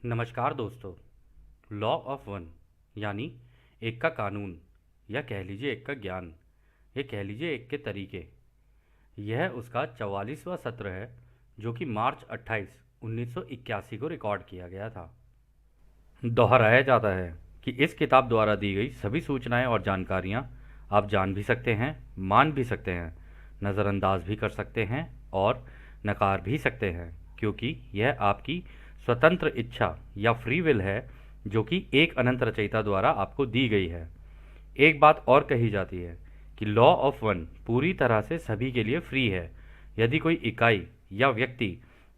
नमस्कार दोस्तों। Law of one यानी एक का कानून, या कह लीजिए एक का ज्ञान, या कह लीजिए एक के तरीके। यह उसका 44वां सत्र है जो कि मार्च 28, 1981 को रिकॉर्ड किया गया था। दोहराया जाता है कि इस किताब द्वारा दी गई सभी सूचनाएं और जानकारियां आप जान भी सकते हैं, मान भी सकते हैं, नज़रअंदाज भी कर सकते हैं और नकार भी सकते हैं, क्योंकि यह आपकी स्वतंत्र इच्छा या फ्री विल है जो कि एक अनंत रचयिता द्वारा आपको दी गई है। एक बात और कही जाती है कि लॉ ऑफ वन पूरी तरह से सभी के लिए फ्री है। यदि कोई इकाई या व्यक्ति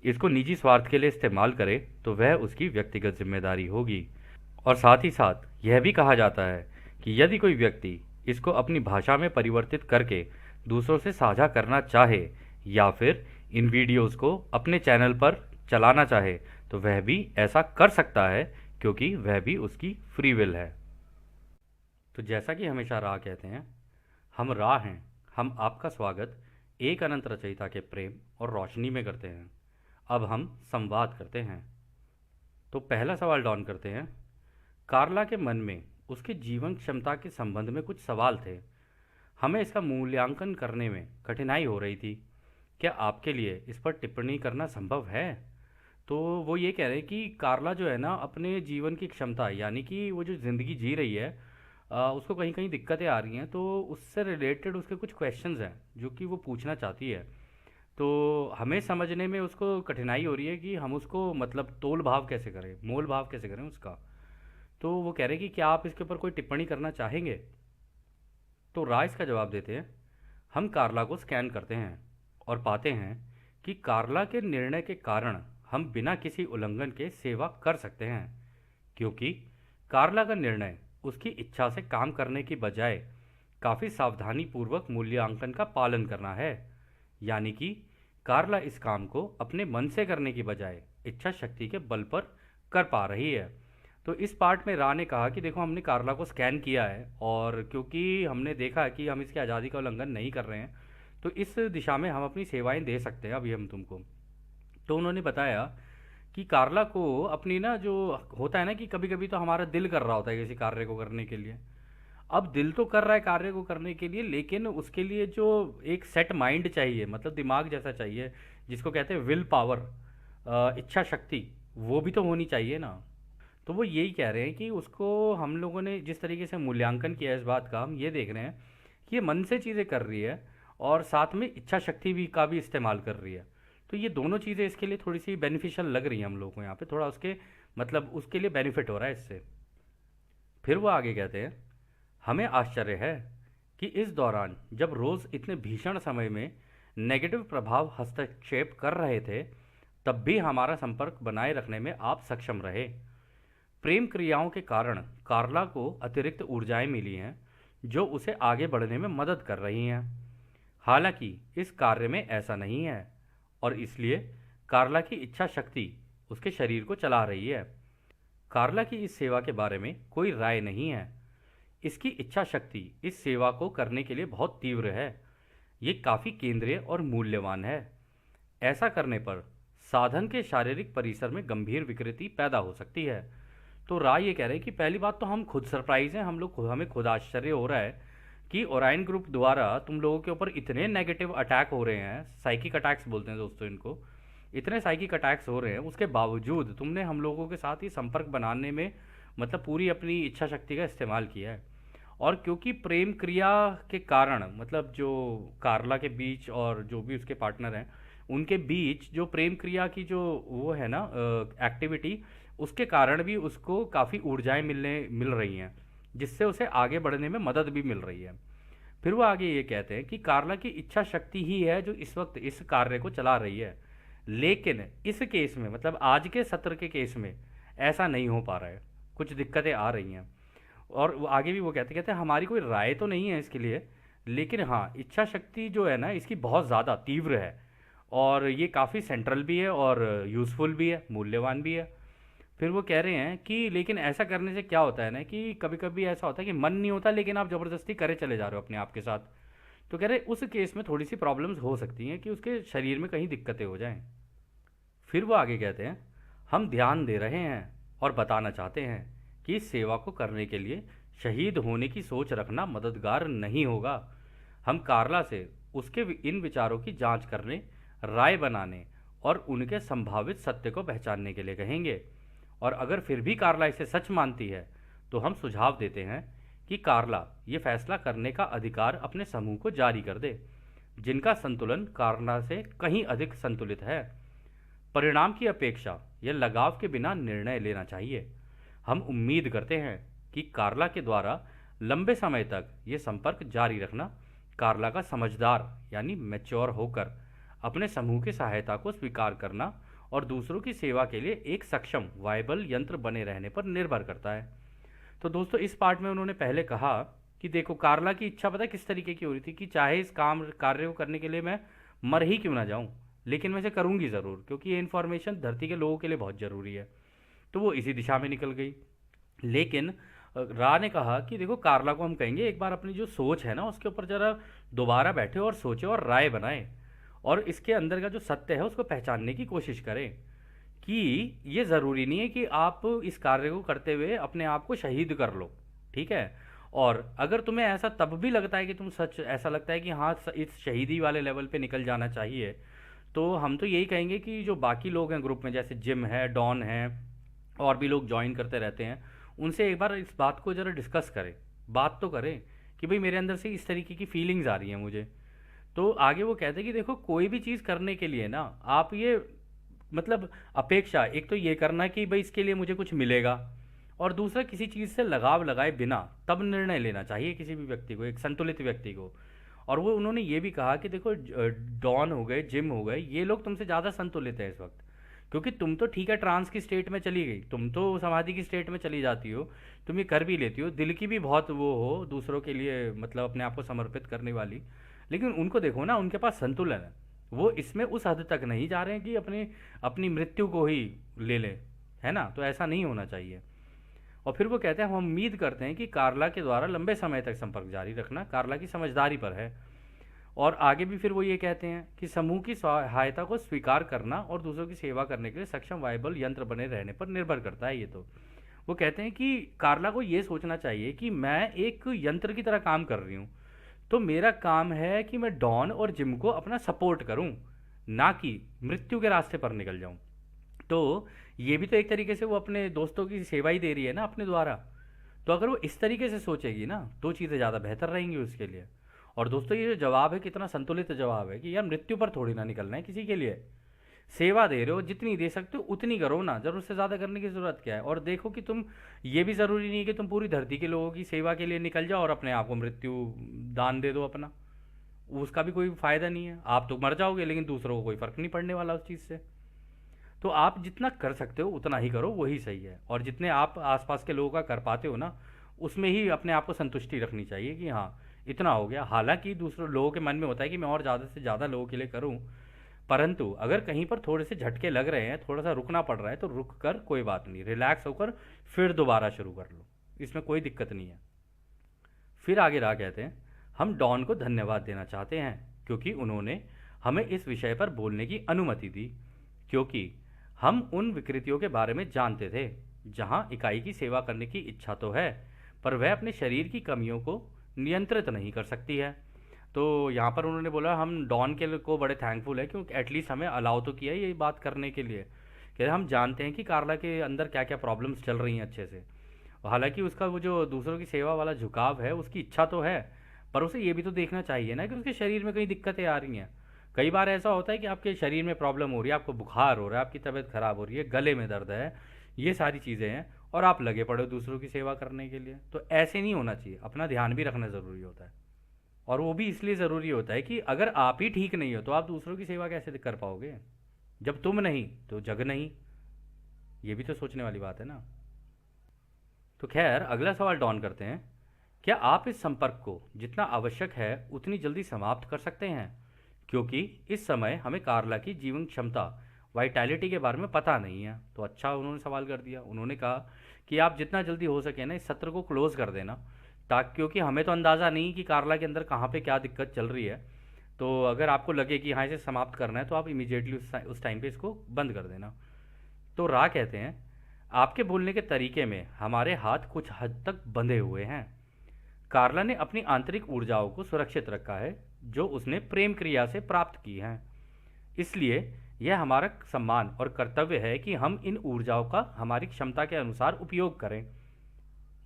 इसको निजी स्वार्थ के लिए इस्तेमाल करे तो वह उसकी व्यक्तिगत जिम्मेदारी होगी। और साथ ही साथ यह भी कहा जाता है कि यदि कोई व्यक्ति इसको अपनी भाषा में परिवर्तित करके दूसरों से साझा करना चाहे या फिर इन वीडियोस को अपने चैनल पर चलाना चाहे तो वह भी ऐसा कर सकता है, क्योंकि वह भी उसकी फ्री विल है। तो जैसा कि हमेशा राह कहते हैं, हम राह हैं, हम आपका स्वागत एक अनंत रचयिता के प्रेम और रोशनी में करते हैं। अब हम संवाद करते हैं। तो पहला सवाल डॉन करते हैं। कार्ला के मन में उसके जीवन क्षमता के संबंध में कुछ सवाल थे। हमें इसका मूल्यांकन करने में कठिनाई हो रही थी। क्या आपके लिए इस पर टिप्पणी करना संभव है? तो वो ये कह रहे हैं कि कार्ला जो है ना, अपने जीवन की क्षमता यानी कि वो जो ज़िंदगी जी रही है, उसको कहीं कहीं दिक्कतें आ रही हैं, तो उससे रिलेटेड उसके कुछ क्वेश्चंस हैं जो कि वो पूछना चाहती है। तो हमें समझने में उसको कठिनाई हो रही है कि हम उसको मतलब तोल भाव कैसे करें, मोल भाव कैसे करें उसका। तो वो कह रहे हैं कि क्या आप इसके ऊपर कोई टिप्पणी करना चाहेंगे? तो राय इसका जवाब देते हैं। हम कार्ला को स्कैन करते हैं और पाते हैं कि कार्ला के निर्णय के कारण हम बिना किसी उल्लंघन के सेवा कर सकते हैं, क्योंकि कार्ला का निर्णय उसकी इच्छा से काम करने की बजाय काफ़ी सावधानी पूर्वक मूल्यांकन का पालन करना है। यानी कि कार्ला इस काम को अपने मन से करने की बजाय इच्छा शक्ति के बल पर कर पा रही है। तो इस पार्ट में रा ने कहा कि देखो, हमने कार्ला को स्कैन किया है और क्योंकि हमने देखा है कि हम इसकी आज़ादी का उल्लंघन नहीं कर रहे हैं, तो इस दिशा में हम अपनी सेवाएं दे सकते हैं अभी हम तुमको। तो उन्होंने बताया कि कार्ला को अपनी ना, जो होता है ना कि कभी कभी तो हमारा दिल कर रहा होता है किसी कार्य को करने के लिए। अब दिल तो कर रहा है कार्य को करने के लिए, लेकिन उसके लिए जो एक सेट माइंड चाहिए, मतलब दिमाग जैसा चाहिए, जिसको कहते हैं विल पावर, इच्छा शक्ति, वो भी तो होनी चाहिए ना। तो वो यही कह रहे हैं कि उसको हम लोगों ने जिस तरीके से मूल्यांकन किया है इस बात का, हम ये देख रहे हैं कि ये मन से चीज़ें कर रही है और साथ में इच्छा शक्ति भी का भी इस्तेमाल कर रही है। तो ये दोनों चीज़ें इसके लिए थोड़ी सी बेनिफिशियल लग रही हैं हम लोग को यहाँ पे, थोड़ा उसके मतलब उसके लिए बेनिफिट हो रहा है इससे। फिर वो आगे कहते हैं, हमें आश्चर्य है कि इस दौरान जब रोज़ इतने भीषण समय में नेगेटिव प्रभाव हस्तक्षेप कर रहे थे, तब भी हमारा संपर्क बनाए रखने में आप सक्षम रहे। प्रेम क्रियाओं के कारण कार्ला को अतिरिक्त ऊर्जाएं मिली हैं जो उसे आगे बढ़ने में मदद कर रही हैं। हालांकि इस कार्य में ऐसा नहीं है और इसलिए कार्ला की इच्छा शक्ति उसके शरीर को चला रही है। कार्ला की इस सेवा के बारे में कोई राय नहीं है। इसकी इच्छा शक्ति इस सेवा को करने के लिए बहुत तीव्र है। ये काफ़ी केंद्रीय और मूल्यवान है। ऐसा करने पर साधन के शारीरिक परिसर में गंभीर विकृति पैदा हो सकती है। तो राय ये कह रहे हैं कि पहली बात तो हम खुद सरप्राइज हैं, हमें खुद आश्चर्य हो रहा है कि ओराइन ग्रुप द्वारा तुम लोगों के ऊपर इतने नेगेटिव अटैक हो रहे हैं, साइकिक अटैक्स बोलते हैं दोस्तों इनको, इतने साइकिक अटैक्स हो रहे हैं, उसके बावजूद तुमने हम लोगों के साथ ही संपर्क बनाने में मतलब पूरी अपनी इच्छा शक्ति का इस्तेमाल किया है। और क्योंकि प्रेम क्रिया के कारण, मतलब जो कार्ला के बीच और जो भी उसके पार्टनर हैं उनके बीच जो प्रेम क्रिया की जो वो है ना एक्टिविटी, उसके कारण भी उसको काफ़ी ऊर्जाएं मिल रही हैं, जिससे उसे आगे बढ़ने में मदद भी मिल रही है। फिर वो आगे ये कहते हैं कि कार्ला की इच्छा शक्ति ही है जो इस वक्त इस कार्य को चला रही है, लेकिन इस केस में, मतलब आज के सत्र के केस में ऐसा नहीं हो पा रहा है, कुछ दिक्कतें आ रही हैं। और वो आगे भी वो कहते हैं हमारी कोई राय तो नहीं है इसके लिए, लेकिन हाँ, इच्छा शक्ति जो है ना इसकी बहुत ज़्यादा तीव्र है और ये काफ़ी सेंट्रल भी है और यूज़फुल भी है, मूल्यवान भी है। फिर वो कह रहे हैं कि लेकिन ऐसा करने से क्या होता है ना, कि कभी कभी ऐसा होता है कि मन नहीं होता लेकिन आप ज़बरदस्ती करे चले जा रहे हो अपने आप के साथ। तो कह रहे उस केस में थोड़ी सी प्रॉब्लम्स हो सकती हैं कि उसके शरीर में कहीं दिक्कतें हो जाएं। फिर वो आगे कहते हैं, हम ध्यान दे रहे हैं और बताना चाहते हैं कि इस सेवा को करने के लिए शहीद होने की सोच रखना मददगार नहीं होगा। हम कार्ला से उसके इन विचारों की जांच करने, राय बनाने और उनके संभावित सत्य को पहचानने के लिए कहेंगे। और अगर फिर भी कार्ला इसे सच मानती है तो हम सुझाव देते हैं कि कार्ला ये फैसला करने का अधिकार अपने समूह को जारी कर दे, जिनका संतुलन कार्ला से कहीं अधिक संतुलित है। परिणाम की अपेक्षा या लगाव के बिना निर्णय लेना चाहिए। हम उम्मीद करते हैं कि कार्ला के द्वारा लंबे समय तक ये संपर्क जारी रखना कार्ला का समझदार यानी मैच्योर होकर अपने समूह की सहायता को स्वीकार करना और दूसरों की सेवा के लिए एक सक्षम वायबल यंत्र बने रहने पर निर्भर करता है। तो दोस्तों, इस पार्ट में उन्होंने पहले कहा कि देखो, कार्ला की इच्छा पता है किस तरीके की हो रही थी कि चाहे इस कार्य को करने के लिए मैं मर ही क्यों ना जाऊं, लेकिन मैं इसे करूंगी ज़रूर, क्योंकि ये इन्फॉर्मेशन धरती के लोगों के लिए बहुत ज़रूरी है। तो वो इसी दिशा में निकल गई। लेकिन रा ने कहा कि देखो, कार्ला को हम कहेंगे एक बार अपनी जो सोच है ना उसके ऊपर ज़रा दोबारा बैठे और सोचे और राय बनाए और इसके अंदर का जो सत्य है उसको पहचानने की कोशिश करें कि ये ज़रूरी नहीं है कि आप इस कार्य को करते हुए अपने आप को शहीद कर लो, ठीक है। और अगर तुम्हें ऐसा तब भी लगता है कि तुम सच ऐसा लगता है कि हाँ इस शहीदी वाले लेवल पे निकल जाना चाहिए, तो हम तो यही कहेंगे कि जो बाकी लोग हैं ग्रुप में, जैसे जिम है, डॉन है, और भी लोग ज्वाइन करते रहते हैं, उनसे एक बार इस बात को ज़रा डिस्कस करें, बात तो करें कि भाई मेरे अंदर से इस तरीके की फीलिंग्स आ रही हैं मुझे। तो आगे वो कहते हैं कि देखो, कोई भी चीज़ करने के लिए ना आप ये मतलब अपेक्षा एक तो ये करना कि भाई इसके लिए मुझे कुछ मिलेगा, और दूसरा किसी चीज़ से लगाव लगाए बिना तब निर्णय लेना चाहिए किसी भी व्यक्ति को, एक संतुलित व्यक्ति को। और वो उन्होंने ये भी कहा कि देखो, डॉन हो गए, जिम हो गए, ये लोग तुमसे ज़्यादा संतुलित है इस वक्त, क्योंकि तुम तो ठीक है ट्रांस की स्टेट में चली गई, तुम तो समाधि की स्टेट में चली जाती हो, तुम ये कर भी लेती हो, दिल की भी बहुत वो हो दूसरों के लिए, मतलब अपने आप को समर्पित करने वाली। लेकिन उनको देखो ना, उनके पास संतुलन है, वो इसमें उस हद तक नहीं जा रहे हैं कि अपनी अपनी मृत्यु को ही ले लें, है ना। तो ऐसा नहीं होना चाहिए। और फिर वो कहते हैं हम उम्मीद करते हैं कि कार्ला के द्वारा लंबे समय तक संपर्क जारी रखना कार्ला की समझदारी पर है। और आगे भी फिर वो ये कहते हैं कि समूह की सहायता को स्वीकार करना और दूसरों की सेवा करने के लिए सक्षम वायबल यंत्र बने रहने पर निर्भर करता है। ये तो वो कहते हैं कि कार्ला को ये सोचना चाहिए कि मैं एक यंत्र की तरह काम कर रही हूँ, तो मेरा काम है कि मैं डॉन और जिम को अपना सपोर्ट करूँ, ना कि मृत्यु के रास्ते पर निकल जाऊँ। तो ये भी तो एक तरीके से वो अपने दोस्तों की सेवा ही दे रही है ना अपने द्वारा। तो अगर वो इस तरीके से सोचेगी ना तो चीज़ें ज़्यादा बेहतर रहेंगी उसके लिए। और दोस्तों, ये जो जवाब है कितना संतुलित जवाब है कि यार मृत्यु पर थोड़ी ना निकलना है किसी के लिए। सेवा दे रहे हो, जितनी दे सकते हो उतनी करो ना, जरूर से ज़्यादा करने की ज़रूरत क्या है। और देखो कि तुम, ये भी ज़रूरी नहीं है कि तुम पूरी धरती के लोगों की सेवा के लिए निकल जाओ और अपने आप को मृत्यु दान दे दो अपना, उसका भी कोई फ़ायदा नहीं है। आप तो मर जाओगे लेकिन दूसरों को कोई फ़र्क नहीं पड़ने वाला उस चीज़ से। तो आप जितना कर सकते हो उतना ही करो, वही सही है। और जितने आप आसपास के लोगों का कर पाते हो ना, उसमें ही अपने आप को संतुष्टि रखनी चाहिए कि हाँ इतना हो गया। हालांकि दूसरों लोगों के मन में होता है कि मैं और ज़्यादा से ज़्यादा लोगों के लिए करूँ, परंतु अगर कहीं पर थोड़े से झटके लग रहे हैं, थोड़ा सा रुकना पड़ रहा है, तो रुक कर कोई बात नहीं, रिलैक्स होकर फिर दोबारा शुरू कर लो, इसमें कोई दिक्कत नहीं है। फिर आगे रहा कहते हैं हम डॉन को धन्यवाद देना चाहते हैं क्योंकि उन्होंने हमें इस विषय पर बोलने की अनुमति दी, क्योंकि हम उन विकृतियों के बारे में जानते थे जहां इकाई की सेवा करने की इच्छा तो है, पर वह अपने शरीर की कमियों को नियंत्रित नहीं कर सकती है। तो यहाँ पर उन्होंने बोला हम डॉन के को बड़े थैंकफुल है क्योंकि एटलीस्ट हमें अलाउ तो किया ये बात करने के लिए कि हम जानते हैं कि कार्ला के अंदर क्या क्या प्रॉब्लम्स चल रही हैं अच्छे से। हालांकि उसका वो जो दूसरों की सेवा वाला झुकाव है, उसकी इच्छा तो है, पर उसे ये भी तो देखना चाहिए ना कि उसके शरीर में कई दिक्कतें आ रही हैं। कई बार ऐसा होता है कि आपके शरीर में प्रॉब्लम हो रही है, आपको बुखार हो रहा है, आपकी तबीयत खराब हो रही है, गले में दर्द है, ये सारी चीज़ें हैं, और आप लगे पड़े हो दूसरों की सेवा करने के लिए। तो ऐसे नहीं होना चाहिए, अपना ध्यान भी रखना ज़रूरी होता है। और वो भी इसलिए ज़रूरी होता है कि अगर आप ही ठीक नहीं हो तो आप दूसरों की सेवा कैसे कर पाओगे। जब तुम नहीं तो जग नहीं, ये भी तो सोचने वाली बात है ना। तो खैर, अगला सवाल डॉन करते हैं, क्या आप इस संपर्क को जितना आवश्यक है उतनी जल्दी समाप्त कर सकते हैं, क्योंकि इस समय हमें कार्ला की जीवन क्षमता वाइटैलिटी के बारे में पता नहीं है। तो अच्छा उन्होंने सवाल कर दिया, उन्होंने कहा कि आप जितना जल्दी हो सके ना इस सत्र को क्लोज कर देना, ताकि क्योंकि हमें तो अंदाज़ा नहीं कि कार्ला के अंदर कहाँ पे क्या दिक्कत चल रही है। तो अगर आपको लगे कि हाँ इसे समाप्त करना है तो आप इमीडिएटली उस टाइम पे इसको बंद कर देना। तो रा कहते हैं आपके बोलने के तरीके में हमारे हाथ कुछ हद तक बंधे हुए हैं। कार्ला ने अपनी आंतरिक ऊर्जाओं को सुरक्षित रखा है, जो उसने प्रेम क्रिया से प्राप्त की हैं। इसलिए यह हमारा सम्मान और कर्तव्य है कि हम इन ऊर्जाओं का हमारी क्षमता के अनुसार उपयोग करें।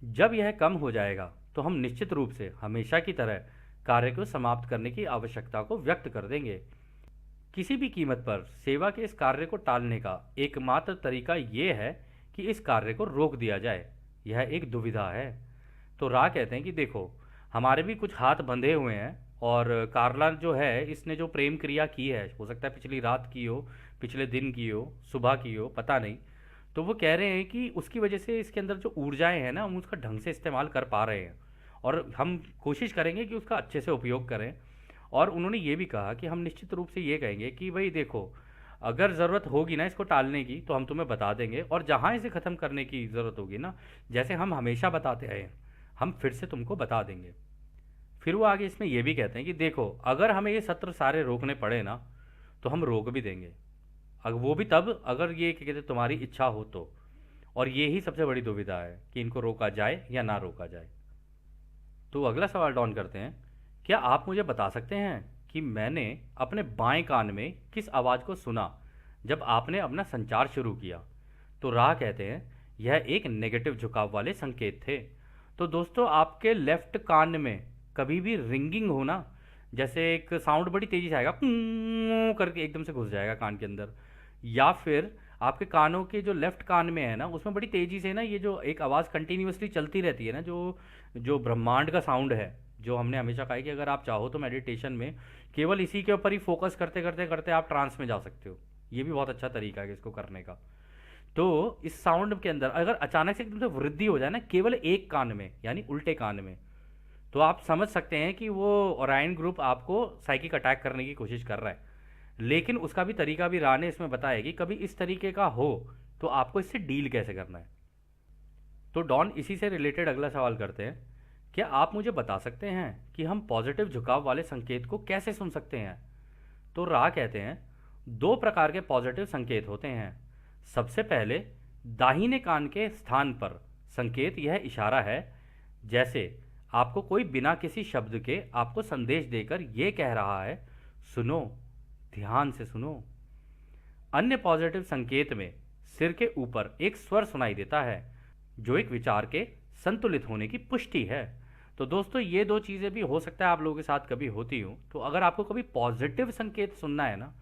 जब यह कम हो जाएगा तो हम निश्चित रूप से हमेशा की तरह कार्य को समाप्त करने की आवश्यकता को व्यक्त कर देंगे। किसी भी कीमत पर सेवा के इस कार्य को टालने का एकमात्र तरीका यह है कि इस कार्य को रोक दिया जाए। यह एक दुविधा है। तो रा कहते हैं कि देखो, हमारे भी कुछ हाथ बंधे हुए हैं, और कार्ला जो है इसने जो प्रेम क्रिया की है, हो सकता है पिछली रात की हो, पिछले दिन की हो, सुबह की हो, पता नहीं। तो वो कह रहे हैं कि उसकी वजह से इसके अंदर जो ऊर्जाएं हैं ना, हम उसका ढंग से इस्तेमाल कर पा रहे हैं, और हम कोशिश करेंगे कि उसका अच्छे से उपयोग करें। और उन्होंने ये भी कहा कि हम निश्चित रूप से ये कहेंगे कि भाई देखो, अगर ज़रूरत होगी ना इसको टालने की तो हम तुम्हें बता देंगे, और जहाँ इसे ख़त्म करने की ज़रूरत होगी ना, जैसे हम हमेशा बताते आए हैं, हम फिर से तुमको बता देंगे। फिर वो आगे इसमें ये भी कहते हैं कि देखो, अगर हमें ये सत्र सारे रोकने पड़े ना, तो हम रोक भी देंगे। अगर वो भी तब, अगर ये क्या कहते हैं, तुम्हारी इच्छा हो तो। और ये ही सबसे बड़ी दुविधा है कि इनको रोका जाए या ना रोका जाए। तो अगला सवाल डॉन करते हैं, क्या आप मुझे बता सकते हैं कि मैंने अपने बाएं कान में किस आवाज़ को सुना जब आपने अपना संचार शुरू किया? तो राह कहते हैं, यह एक नेगेटिव झुकाव वाले संकेत थे। तो दोस्तों, आपके लेफ्ट कान में कभी भी रिंगिंग हो ना, जैसे एक साउंड बड़ी तेजी से आएगा, "पुंग" करके एकदम से घुस जाएगा कान के अंदर, या फिर आपके कानों के जो लेफ्ट कान में है ना, उसमें बड़ी तेजी से ना ये जो एक आवाज़ कंटिन्यूअसली चलती रहती है ना, जो जो ब्रह्मांड का साउंड है, जो हमने हमेशा कहा है कि अगर आप चाहो तो मेडिटेशन में केवल इसी के ऊपर ही फोकस करते करते करते आप ट्रांस में जा सकते हो। ये भी बहुत अच्छा तरीका है इसको करने का। तो इस साउंड के अंदर अगर अचानक से एकदम से वृद्धि हो जाए ना, केवल एक कान में यानी उल्टे कान में, तो आप समझ सकते हैं कि वो ओरायन ग्रुप आपको साइकिक अटैक करने की कोशिश कर रहा है। लेकिन उसका भी तरीका भी रा ने इसमें बताया कि कभी इस तरीके का हो तो आपको इससे डील कैसे करना है। तो डॉन इसी से रिलेटेड अगला सवाल करते हैं, क्या आप मुझे बता सकते हैं कि हम पॉजिटिव झुकाव वाले संकेत को कैसे सुन सकते हैं? तो रा कहते हैं, दो प्रकार के पॉजिटिव संकेत होते हैं। सबसे पहले, दाहिने कान के स्थान पर संकेत यह इशारा है, जैसे आपको कोई बिना किसी शब्द के आपको संदेश देकर यह कह रहा है, सुनो, ध्यान से सुनो। अन्य पॉजिटिव संकेत में सिर के ऊपर एक स्वर सुनाई देता है, जो एक विचार के संतुलित होने की पुष्टि है। तो दोस्तों, ये दो चीज़ें भी हो सकता है आप लोगों के साथ कभी होती हो। तो अगर आपको कभी पॉजिटिव संकेत सुनना है ना,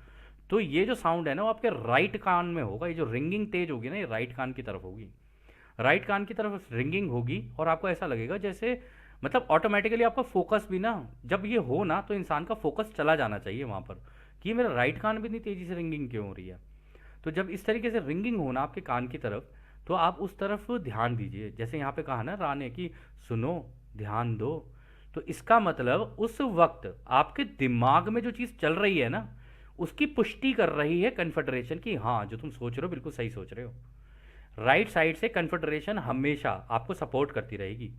तो ये जो साउंड है ना, वो आपके राइट कान में होगा। ये जो रिंगिंग तेज होगी ना, ये राइट कान की तरफ होगी। राइट कान की तरफ रिंगिंग होगी, और आपको ऐसा लगेगा जैसे, मतलब ऑटोमेटिकली आपका फोकस भी ना, जब ये हो ना, तो इंसान का फोकस चला जाना चाहिए वहाँ पर कि मेरा राइट कान भी इतनी तेज़ी से रिंगिंग क्यों हो रही है। तो जब इस तरीके से रिंगिंग हो ना आपके कान की तरफ, तो आप उस तरफ ध्यान दीजिए। जैसे यहाँ पे कहा ना रा ने कि सुनो, ध्यान दो। तो इसका मतलब उस वक्त आपके दिमाग में जो चीज़ चल रही है ना, उसकी पुष्टि कर रही है कन्फेडरेशन की, हाँ जो तुम सोच रहे हो बिल्कुल सही सोच रहे हो। राइट साइड से कन्फेडरेशन हमेशा आपको सपोर्ट करती रहेगी।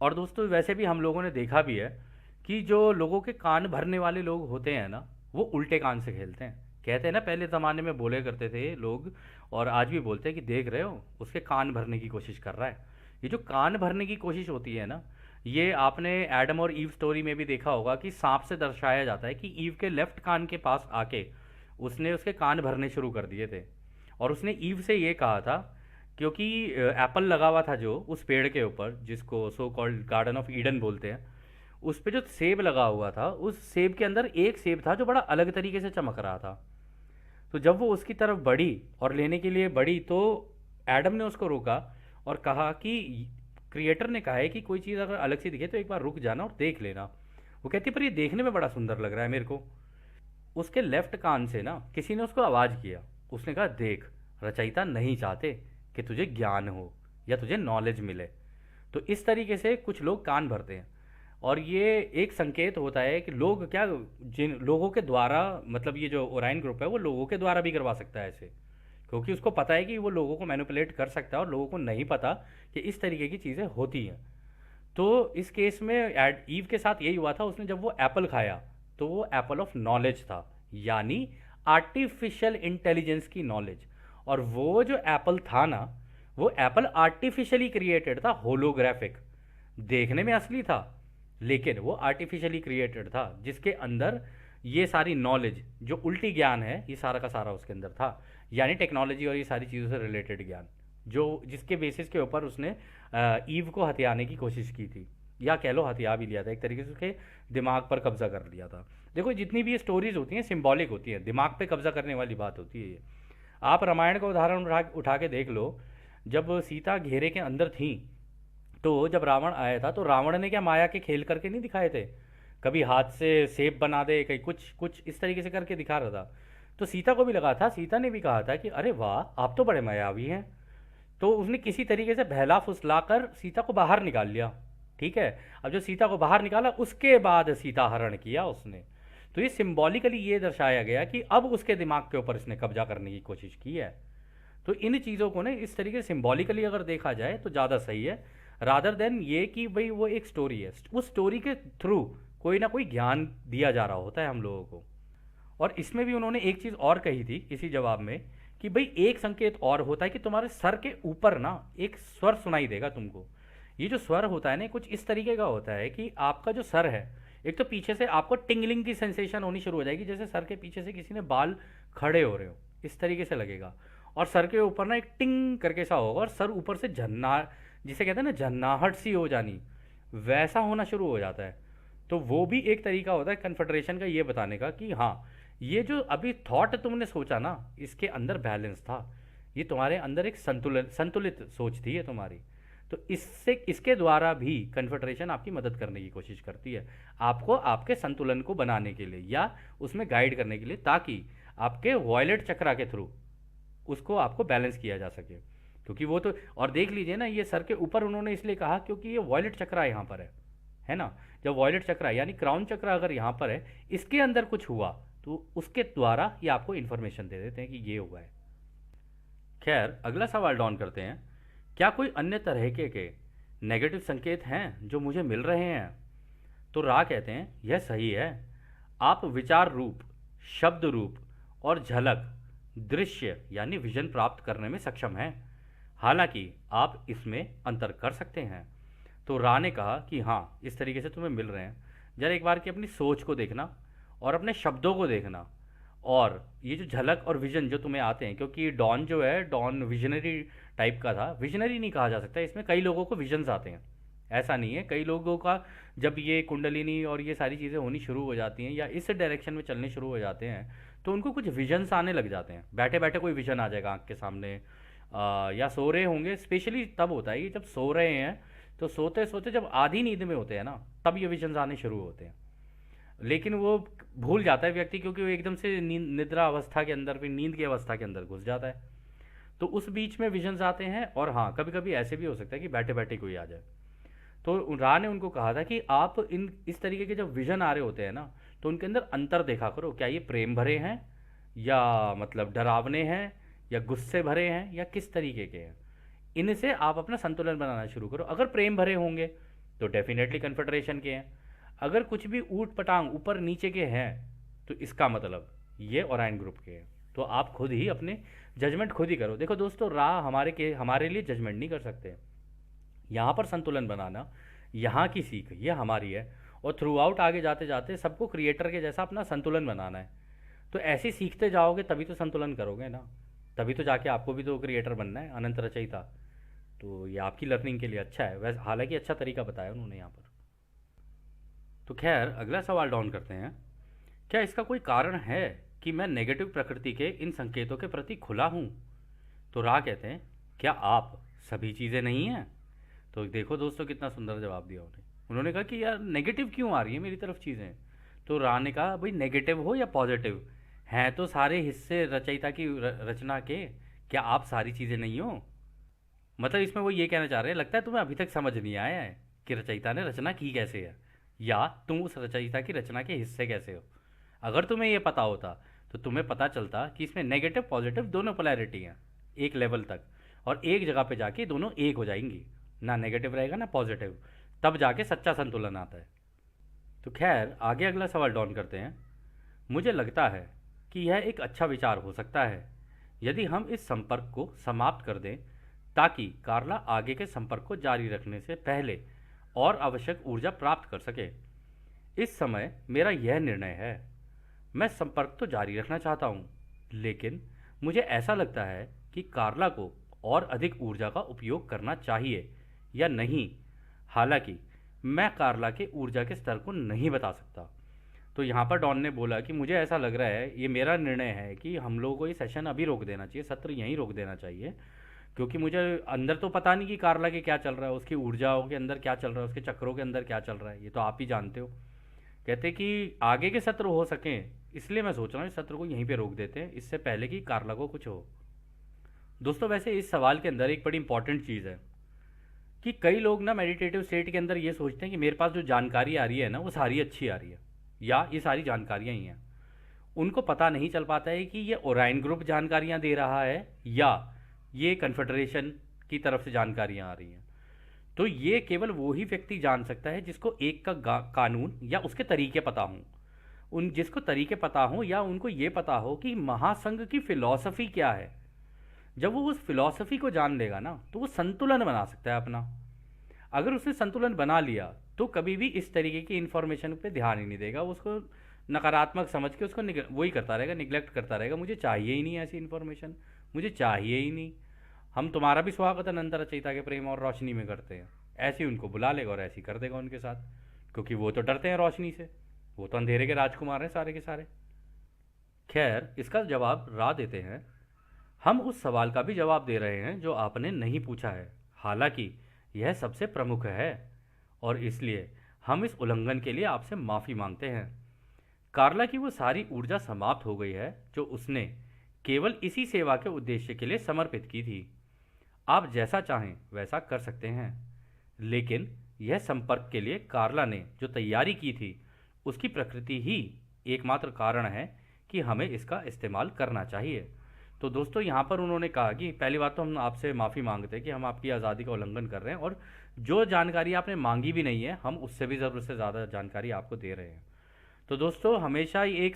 और दोस्तों, वैसे भी हम लोगों ने देखा भी है कि जो लोगों के कान भरने वाले लोग होते हैं ना, वो उल्टे कान से खेलते हैं। कहते हैं ना, पहले ज़माने में बोले करते थे लोग, और आज भी बोलते हैं कि देख रहे हो, उसके कान भरने की कोशिश कर रहा है। ये जो कान भरने की कोशिश होती है ना, ये आपने एडम और ईव स्टोरी में भी देखा होगा कि सांप से दर्शाया जाता है कि ईव के लेफ्ट कान के पास आके उसने उसके कान भरने शुरू कर दिए थे। और उसने ईव से ये कहा था, क्योंकि एप्पल लगा हुआ था जो उस पेड़ के ऊपर, जिसको so called garden of Eden बोलते हैं, उस पे जो सेब लगा हुआ था, उस सेब के अंदर एक सेब था जो बड़ा अलग तरीके से चमक रहा था। तो जब वो उसकी तरफ बढ़ी और लेने के लिए बढ़ी, तो एडम ने उसको रोका और कहा कि क्रिएटर ने कहा है कि कोई चीज़ अगर अलग से दिखे तो एक बार रुक जाना और देख लेना। वो कहती पर ये देखने में बड़ा सुंदर लग रहा है मेरे को। उसके लेफ्ट कान से ना किसी ने उसको आवाज़ किया। उसने कहा, देख, रचयिता नहीं चाहते कि तुझे ज्ञान हो या तुझे नॉलेज मिले। तो इस तरीके से कुछ लोग कान भरते हैं, और ये एक संकेत होता है कि लोग क्या, जिन लोगों के द्वारा, मतलब ये जो ओराइन ग्रुप है वो लोगों के द्वारा भी करवा सकता है ऐसे, क्योंकि उसको पता है कि वो लोगों को मैनिपुलेट कर सकता है, और लोगों को नहीं पता कि इस तरीके की चीज़ें होती हैं। तो इस केस में ईव के साथ यही हुआ था। उसने जब वो एप्पल खाया, तो वो एप्पल ऑफ नॉलेज था, यानी आर्टिफिशियल इंटेलिजेंस की नॉलेज। और वो जो एप्पल था ना, वो एप्पल आर्टिफिशियली क्रिएटेड था, होलोग्राफिक। देखने में असली था, लेकिन वो आर्टिफिशियली क्रिएटेड था, जिसके अंदर ये सारी नॉलेज, जो उल्टी ज्ञान है, ये सारा का सारा उसके अंदर था। यानी टेक्नोलॉजी और ये सारी चीज़ों से रिलेटेड ज्ञान, जो जिसके बेसिस के ऊपर उसने ईव को हथियाने की कोशिश की थी, या कह लो हथिया भी लिया था, एक तरीके से उसके दिमाग पर कब्जा कर लिया था। देखो, जितनी भी ये स्टोरीज होती हैं सिंबॉलिक होती हैं, दिमाग पे कब्जा करने वाली बात होती है ये। आप रामायण का उदाहरण उठा के देख लो। जब सीता घेरे के अंदर थी, तो जब रावण आया था, तो रावण ने क्या माया के खेल करके नहीं दिखाए थे? कभी हाथ से सेब बना दे, कहीं कुछ कुछ इस तरीके से करके दिखा रहा था। तो सीता को भी लगा था, सीता ने भी कहा था कि अरे वाह, आप तो बड़े मायावी हैं। तो उसने किसी तरीके से बहला फुसला कर सीता को बाहर निकाल लिया। ठीक है। अब जो सीता को बाहर निकाला, उसके बाद सीता हरण किया उसने। तो ये सिंबॉलिकली ये दर्शाया गया कि अब उसके दिमाग के ऊपर इसने कब्जा करने की कोशिश की है। तो इन चीज़ों को ना इस तरीके से सिंबॉलिकली अगर देखा जाए तो ज़्यादा सही है, रादर देन ये कि भाई वो एक स्टोरी है, उस स्टोरी के थ्रू कोई ना कोई ज्ञान दिया जा रहा होता है हम लोगों को। और इसमें भी उन्होंने एक चीज़ और कही थी इसी जवाब में, कि भाई एक संकेत और होता है कि तुम्हारे सर के ऊपर ना एक स्वर सुनाई देगा तुमको। ये जो स्वर होता है ना, कुछ इस तरीके का होता है कि आपका जो सर है, एक तो पीछे से आपको टिंगलिंग की सेंसेशन होनी शुरू हो जाएगी, जैसे सर के पीछे से किसी ने बाल खड़े हो रहे हो, इस तरीके से लगेगा। और सर के ऊपर ना एक टिंग करके सा होगा, और सर ऊपर से झन्ना, जिसे कहते हैं ना झन्नाहट सी हो जानी, वैसा होना शुरू हो जाता है। तो वो भी एक तरीका होता है कन्फेडरेशन का ये बताने का कि हाँ, ये जो अभी थॉट तुमने सोचा ना, इसके अंदर बैलेंस था, ये तुम्हारे अंदर एक संतुलित सोच थी ये तुम्हारी। तो इससे, इसके द्वारा भी कन्फेडरेशन आपकी मदद करने की कोशिश करती है, आपको आपके संतुलन को बनाने के लिए या उसमें गाइड करने के लिए, ताकि आपके वॉयलेट चक्रा के थ्रू उसको आपको बैलेंस किया जा सके। क्योंकि वो तो, और देख लीजिए ना, ये सर के ऊपर उन्होंने इसलिए कहा क्योंकि ये वॉयलेट चक्रा यहाँ पर है ना। जब वॉयलेट चक्रा यानी क्राउन चक्रा अगर यहाँ पर है, इसके अंदर कुछ हुआ, तो उसके द्वारा ये आपको इन्फॉर्मेशन दे देते हैं कि ये हुआ है। खैर, अगला सवाल डाउन करते हैं। क्या कोई अन्य तरह के नेगेटिव संकेत हैं जो मुझे मिल रहे हैं? तो रा कहते हैं, यह सही है। आप विचार रूप, शब्द रूप और झलक, दृश्य यानी विजन प्राप्त करने में सक्षम हैं। हालांकि आप इसमें अंतर कर सकते हैं। तो रा ने कहा कि हाँ, इस तरीके से तुम्हें मिल रहे हैं। जरा एक बार की अपनी सोच को देखना और अपने शब्दों को देखना, और ये जो झलक और विजन जो तुम्हें आते हैं, क्योंकि डॉन जो है, डॉन विजनरी टाइप का था। विजनरी नहीं कहा जा सकता, इसमें कई लोगों को विजन्स आते हैं, ऐसा नहीं है। कई लोगों का जब ये कुंडलिनी और ये सारी चीज़ें होनी शुरू हो जाती हैं या इस डायरेक्शन में चलने शुरू हो जाते हैं, तो उनको कुछ विजन्स आने लग जाते हैं। बैठे बैठे कोई विजन आ जाएगा आँख के सामने, या सो रहे होंगे। स्पेशली तब होता है कि जब सो रहे हैं, तो सोते सोते जब आधी नींद में होते हैं ना, तब ये विजन्स आने शुरू होते हैं। लेकिन वो भूल जाता है व्यक्ति, क्योंकि वो एकदम से निद्रा अवस्था के अंदर, फिर नींद की अवस्था के अंदर घुस जाता है। तो उस बीच में विजन्स आते हैं। और हाँ, कभी कभी ऐसे भी हो सकता है कि बैठे बैठे कोई आ जाए। तो रा ने उनको कहा था कि आप इन इस तरीके के जब विजन आ रहे होते हैं ना, तो उनके अंदर अंतर देखा करो, क्या ये प्रेम भरे हैं, या मतलब डरावने हैं, या गुस्से भरे हैं, या किस तरीके के हैं। इनसे आप अपना संतुलन बनाना शुरू करो। अगर प्रेम भरे होंगे तो डेफिनेटली कन्फेडरेशन के हैं। अगर कुछ भी ऊट पटांग ऊपर नीचे के हैं, तो इसका मतलब ये ओराइन ग्रुप के हैं। तो आप खुद ही अपने जजमेंट खुद ही करो। देखो दोस्तों, राह हमारे लिए जजमेंट नहीं कर सकते। यहाँ पर संतुलन बनाना यहाँ की सीख ये हमारी है, और थ्रू आउट आगे जाते जाते सबको क्रिएटर के जैसा अपना संतुलन बनाना है। तो ऐसे ही सीखते जाओगे तभी तो संतुलन करोगे ना, तभी तो जाके आपको भी तो क्रिएटर बनना है, अनंत रचयिता। तो ये आपकी लर्निंग के लिए अच्छा है, वैसे हालांकि अच्छा तरीका बताया उन्होंने यहाँ पर। तो खैर, अगला सवाल डाउन करते हैं। क्या इसका कोई कारण है कि मैं नेगेटिव प्रकृति के इन संकेतों के प्रति खुला हूँ? तो रा कहते हैं, क्या आप सभी चीज़ें नहीं हैं? तो देखो दोस्तों, कितना सुंदर जवाब दिया उन्होंने। उन्होंने कहा कि यार नेगेटिव क्यों आ रही है मेरी तरफ चीज़ें? तो रा ने कहा, भाई नेगेटिव हो या पॉजिटिव, हैं तो सारे हिस्से रचयिता की रचना के। क्या आप सारी चीज़ें नहीं हो? मतलब इसमें वो ये कहना चाह रहे हैं, लगता है तुम्हें अभी तक समझ नहीं आया है कि रचयिता ने रचना की कैसे है, या तुम उस रचयिता की रचना के हिस्से कैसे हो। अगर तुम्हें ये पता होता तो तुम्हें पता चलता कि इसमें नेगेटिव पॉजिटिव दोनों पोलैरिटी हैं एक लेवल तक, और एक जगह पे जाके दोनों एक हो जाएंगी, ना नेगेटिव रहेगा ना पॉजिटिव। तब जाके सच्चा संतुलन आता है। तो खैर, आगे अगला सवाल डाउन करते हैं। मुझे लगता है कि यह एक अच्छा विचार हो सकता है यदि हम इस संपर्क को समाप्त कर दें ताकि कार्ला आगे के संपर्क को जारी रखने से पहले और आवश्यक ऊर्जा प्राप्त कर सके। इस समय मेरा यह निर्णय है। मैं संपर्क तो जारी रखना चाहता हूँ, लेकिन मुझे ऐसा लगता है कि कार्ला को और अधिक ऊर्जा का उपयोग करना चाहिए या नहीं। हालांकि मैं कार्ला के ऊर्जा के स्तर को नहीं बता सकता। तो यहाँ पर डॉन ने बोला कि मुझे ऐसा लग रहा है, ये मेरा निर्णय है कि हम लोगों को ये सेशन अभी रोक देना चाहिए, सत्र यहीं रोक देना चाहिए, क्योंकि मुझे अंदर तो पता नहीं कि कार्ला के क्या चल रहा है, उसकी ऊर्जाओं के अंदर क्या चल रहा है, उसके चक्रों के अंदर क्या चल रहा है, ये तो आप ही जानते हो। कहते कि आगे के सत्र हो सकें, इसलिए मैं सोच रहा हूँ इस सत्र को यहीं पे रोक देते हैं, इससे पहले कि कार्ला को कुछ हो। दोस्तों, वैसे इस सवाल के अंदर एक बड़ी इंपॉर्टेंट चीज़ है कि कई लोग ना मेडिटेटिव स्टेट के अंदर ये सोचते हैं कि मेरे पास जो जानकारी आ रही है ना वो सारी अच्छी आ रही है, या ये सारी जानकारियाँ ही हैं। उनको पता नहीं चल पाता है कि ये ओराइन ग्रुप जानकारियाँ दे रहा है या ये कन्फेडरेशन की तरफ से जानकारियाँ आ रही हैं। तो ये केवल वो ही व्यक्ति जान सकता है जिसको एक का कानून या उसके तरीके पता हों। उन जिसको तरीके पता हों या उनको ये पता हो कि महासंघ की फिलॉसफी क्या है। जब वो उस फिलॉसफी को जान लेगा ना तो वो संतुलन बना सकता है अपना। अगर उसने संतुलन बना लिया तो कभी भी इस तरीके की इन्फॉर्मेशन पे ध्यान ही नहीं देगा, उसको नकारात्मक समझ के उसको वही करता रहेगा, निगलेक्ट करता रहेगा। मुझे चाहिए ही नहीं ऐसी इन्फॉर्मेशन, मुझे चाहिए ही नहीं। हम तुम्हारा भी स्वागत अनंतर रचयिता के प्रेम और रोशनी में करते हैं, ऐसे ही उनको बुला लेगा और ऐसे ही कर देगा उनके साथ, क्योंकि वो तो डरते हैं रोशनी से, वो तो अंधेरे के राजकुमार हैं सारे के सारे। खैर, इसका जवाब रा देते हैं। हम उस सवाल का भी जवाब दे रहे हैं जो आपने नहीं पूछा है, हालांकि यह सबसे प्रमुख है, और इसलिए हम इस उल्लंघन के लिए आपसे माफ़ी मांगते हैं। कार्ला की वो सारी ऊर्जा समाप्त हो गई है जो उसने केवल इसी सेवा के उद्देश्य के लिए समर्पित की थी। आप जैसा चाहें वैसा कर सकते हैं, लेकिन यह संपर्क के लिए कार्ला ने जो तैयारी की थी उसकी प्रकृति ही एकमात्र कारण है कि हमें इसका इस्तेमाल करना चाहिए। तो दोस्तों, यहाँ पर उन्होंने कहा कि पहली बात तो हम आपसे माफ़ी मांगते हैं कि हम आपकी आज़ादी का उल्लंघन कर रहे हैं, और जो जानकारी आपने मांगी भी नहीं है हम उससे भी ज़रूरत से ज़्यादा जानकारी आपको दे रहे हैं। तो दोस्तों, हमेशा ही एक